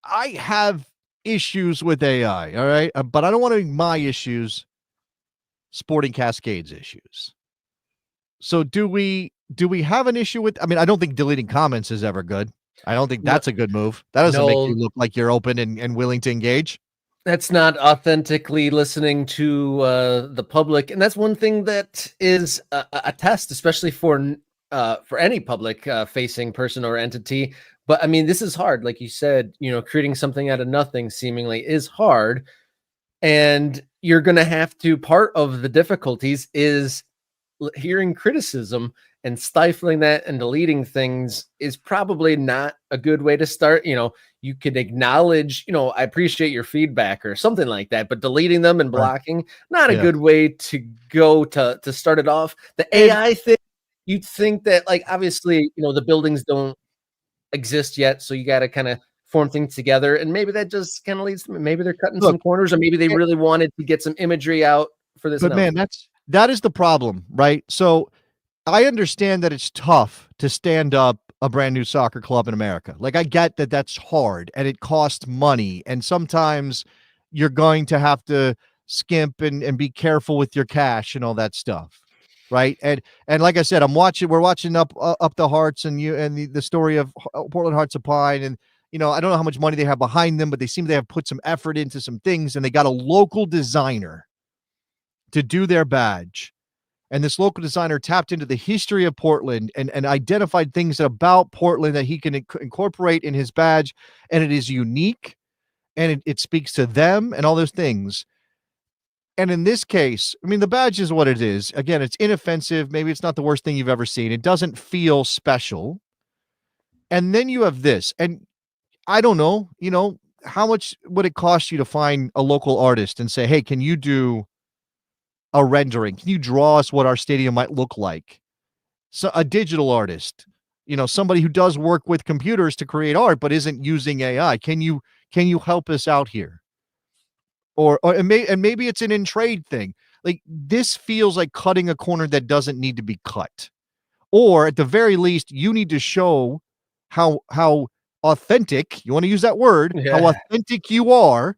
I have issues with AI, all right? But I don't want to make my issues Sporting Cascades issues. So do we have an issue with, I don't think deleting comments is ever good. I don't think that's a good move. That doesn't make you look like you're open and willing to engage. That's not authentically listening to the public. And that's one thing that is a test, especially for any public facing person or entity. But this is hard. Like you said, creating something out of nothing seemingly is hard. And you're going to have to, part of the difficulties is hearing criticism and stifling that and deleting things is probably not a good way to start. You could acknowledge, I appreciate your feedback or something like that, but deleting them and blocking, not a good way to go to start it off. The AI thing, you'd think that, like, obviously, the buildings don't exist yet, so you got to kind of form things together, and maybe that just kind of leads to, maybe they're cutting some corners, or maybe they really wanted to get some imagery out for this. But man, that is the problem, right? So I understand that it's tough to stand up a brand new soccer club in America. Like, I get that that's hard and it costs money, and sometimes you're going to have to skimp and be careful with your cash and all that stuff, right? And like I said, we're watching up the Hearts and the story of Portland Hearts of Pine, and I don't know how much money they have behind them, but they seem to have put some effort into some things, and they got a local designer to do their badge. And this local designer tapped into the history of Portland and identified things about Portland that he can incorporate in his badge. And it is unique, and it speaks to them and all those things. And in this case, I mean, the badge is what it is. Again, it's inoffensive. Maybe it's not the worst thing you've ever seen. It doesn't feel special. And then you have this. And I don't know, how much would it cost you to find a local artist and say, hey, can you do a rendering? Can you draw us what our stadium might look like? So a digital artist, somebody who does work with computers to create art, but isn't using AI. Can you help us out here? And maybe it's an in trade thing. Like, this feels like cutting a corner that doesn't need to be cut. Or at the very least, you need to show how authentic, you want to use that word, how authentic you are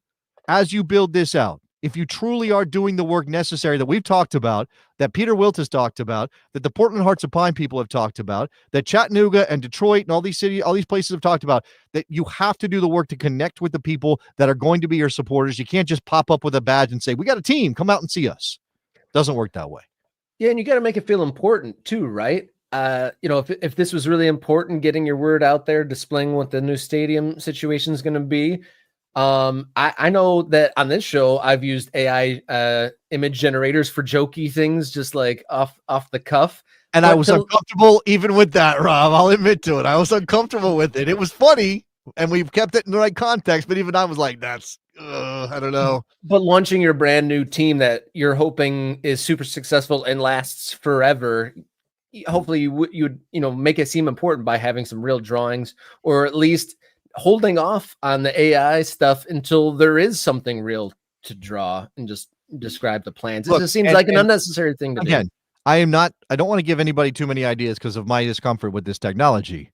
as you build this out. If you truly are doing the work necessary that we've talked about, that Peter Wilt has talked about, that the Portland Hearts of Pine people have talked about, that Chattanooga and Detroit and all these places have talked about, that you have to do the work to connect with the people that are going to be your supporters. You can't just pop up with a badge and say, we got a team, come out and see us. Doesn't work that way. Yeah, and you got to make it feel important too, right? If this was really important, getting your word out there, displaying what the new stadium situation is going to be. I know that on this show, I've used AI image generators for jokey things, just like off the cuff. And I was uncomfortable even with that, Rob. I'll admit to it. I was uncomfortable with it. It was funny, and we've kept it in the right context. But even I was like, I don't know. But launching your brand new team that you're hoping is super successful and lasts forever, hopefully you would make it seem important by having some real drawings, or at least holding off on the AI stuff until there is something real to draw and just describe the plans. It just seems like an unnecessary thing to do. I don't want to give anybody too many ideas because of my discomfort with this technology,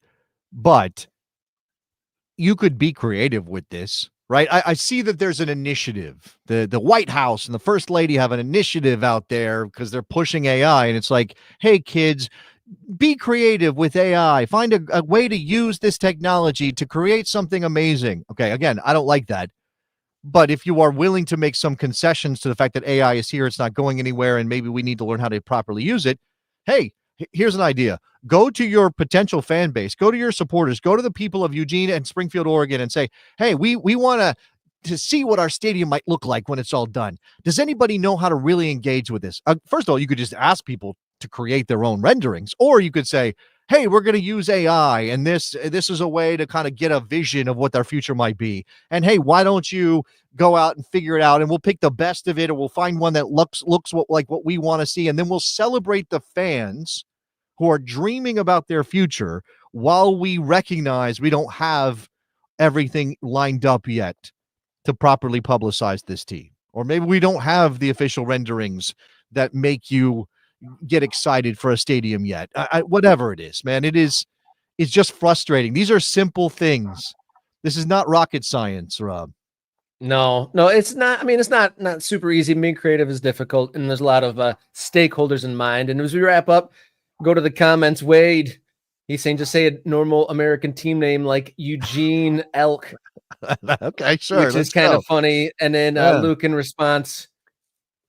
but you could be creative with this, right? I see that there's an initiative. The White House and the First Lady have an initiative out there because they're pushing AI, and it's like, hey, kids, be creative with AI. Find a way to use this technology to create something amazing. Okay, again, I don't like that. But if you are willing to make some concessions to the fact that AI is here, it's not going anywhere, and maybe we need to learn how to properly use it. Hey, here's an idea. Go to your potential fan base. Go to your supporters. Go to the people of Eugene and Springfield, Oregon, and say, hey, we want to see what our stadium might look like when it's all done. Does anybody know how to really engage with this? First of all, you could just ask people to create their own renderings, or you could say, hey, we're going to use AI, and this is a way to kind of get a vision of what their future might be. And hey, why don't you go out and figure it out, and we'll pick the best of it, or we'll find one that looks like what we want to see, and then we'll celebrate the fans who are dreaming about their future while we recognize we don't have everything lined up yet to properly publicize this team. Or maybe we don't have the official renderings that make you get excited for a stadium yet. Whatever it is, man, it's just frustrating. These are simple things. This is not rocket science, Rob. No, it's not. I mean, it's not super easy. Being creative is difficult, and there's a lot of stakeholders in mind. And as we wrap up, go to the comments. Wade, he's saying just say a normal American team name like Eugene Elk. Okay, sure. Which is kind of funny. And then Luke in response,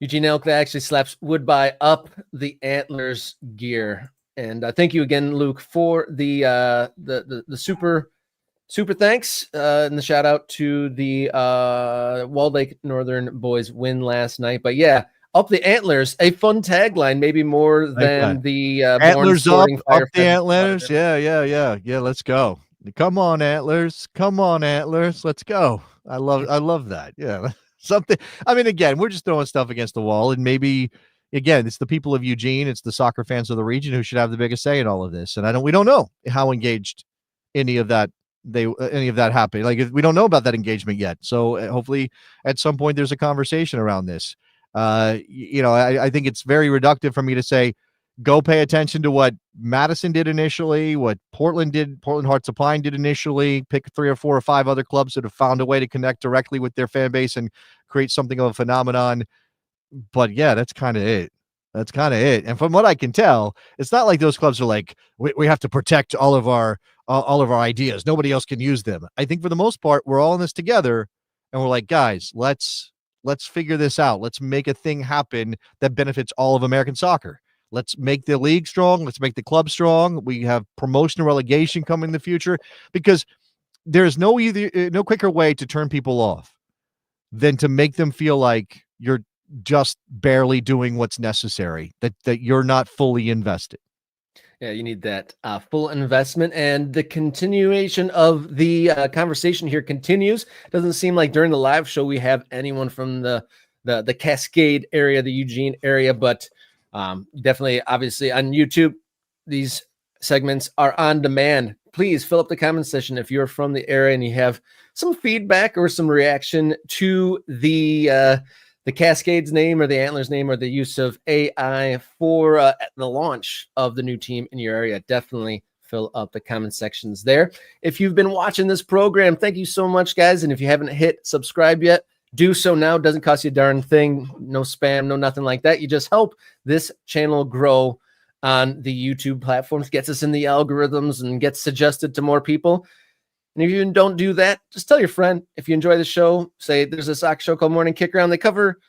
Eugene Elk that actually slaps Woodbye up the Antlers gear. And thank you again, Luke, for the super thanks and the shout out to the Walled Lake Northern boys win last night. But yeah, Up the Antlers, a fun tagline, maybe more Like than that. the Born Antlers up, Sporting up the Firefighters. antlers. Yeah. Let's go. Come on, antlers. Come on, antlers. Let's go. I love that. Yeah. Something. I mean, again, we're just throwing stuff against the wall, and maybe again, it's the people of Eugene, it's the soccer fans of the region who should have the biggest say in all of this. And we don't know how engaged any of that happened. Like, we don't know about that engagement yet. So hopefully at some point there's a conversation around this. I think it's very reductive for me to say, go pay attention to what Madison did initially, what Portland did, Portland Hearts of Pine did initially, pick 3 or 4 or 5 other clubs that have found a way to connect directly with their fan base and create something of a phenomenon. But yeah, that's kind of it. And from what I can tell, it's not like those clubs are like, we have to protect all of our ideas. Nobody else can use them. I think for the most part, we're all in this together, and we're like, guys, let's figure this out. Let's make a thing happen that benefits all of American soccer. Let's make the league strong. Let's make the club strong. We have promotion and relegation coming in the future, because there's no quicker way to turn people off than to make them feel like you're just barely doing what's necessary, that you're not fully invested. Yeah, you need that full investment, and the continuation of the conversation here continues. Doesn't seem like during the live show we have anyone from the Cascade area, the Eugene area, but definitely, obviously, on YouTube, these segments are on demand. Please fill up the comment section if you're from the area and you have some feedback or some reaction to the Cascades name or the Antlers name or the use of AI for the launch of the new team in your area. Definitely fill up the comment sections there. If you've been watching this program, thank you so much, guys. And if you haven't hit subscribe yet, do so now. It doesn't cost you a darn thing. No spam, no nothing like that. You just help this channel grow on the YouTube platforms, gets us in the algorithms and gets suggested to more people. And if you don't do that, just tell your friend. If you enjoy the show, say there's a soccer show called Morning Kick Around. They cover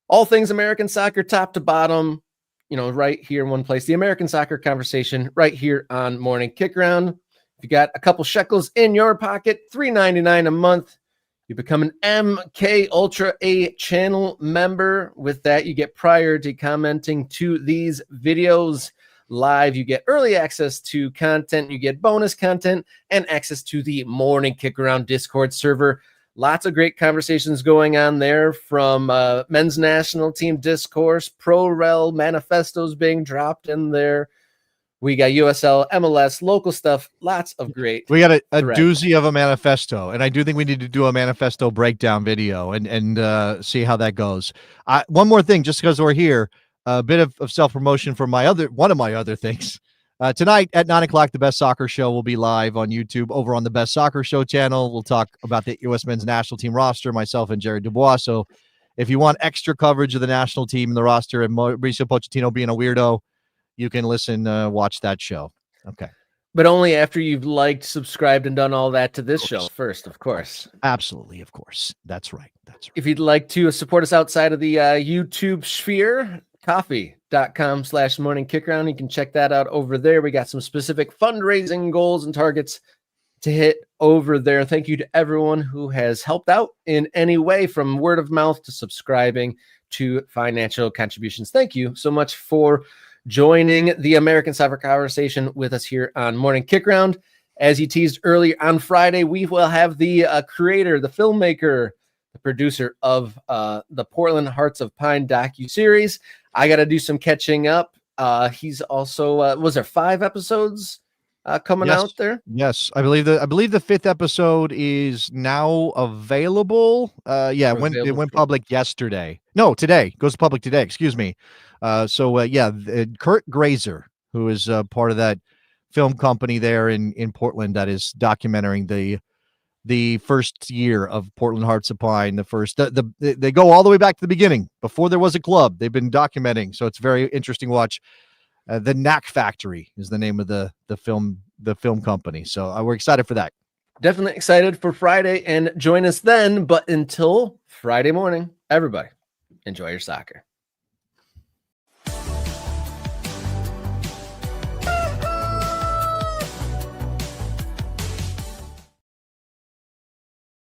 all things American soccer, top to bottom, right here in one place. The American soccer conversation right here on Morning Kick Around. If you got a couple shekels in your pocket, $3.99 a month, you become an MK Ultra A channel member. With that, you get priority commenting to these videos live. You get early access to content, you get bonus content, and access to the Morning Kick Around Discord server. Lots of great conversations going on there, from men's national team discourse, pro rel manifestos being dropped in there. We got USL, MLS, local stuff, lots of great. We got a doozy of a manifesto, and I do think we need to do a manifesto breakdown video and see how that goes. One more thing, just because we're here, a bit of self-promotion for one of my other things. Tonight at 9:00, the Best Soccer Show will be live on YouTube over on the Best Soccer Show channel. We'll talk about the U.S. men's national team roster, myself and Jerry Dubois. So if you want extra coverage of the national team and the roster and Mauricio Pochettino being a weirdo, you can watch that show. Okay. But only after you've liked, subscribed, and done all that to this show first, of course. Absolutely, of course. That's right. If you'd like to support us outside of the YouTube sphere, coffee.com/morning kick around. You can check that out over there. We got some specific fundraising goals and targets to hit over there. Thank you to everyone who has helped out in any way, from word of mouth to subscribing to financial contributions. Thank you so much for joining the American Soccer Conversation with us here on Morning Kick Around. As you teased earlier, on Friday, we will have the creator, the filmmaker, the producer of the Portland Hearts of Pine docuseries. I got to do some catching up. He's also, was there 5 episodes coming out there? Yes, I believe the 5th episode is now available. It went public yesterday. No, today. Goes public today. Excuse me. Kurt Grazer, who is part of that film company there in Portland that is documenting the first year of Portland Hearts of Pine. They go all the way back to the beginning, before there was a club. They've been documenting, so it's very interesting to watch. The Knack Factory is the name of the film company. So we're excited for that. Definitely excited for Friday, and join us then. But until Friday morning, everybody, enjoy your soccer.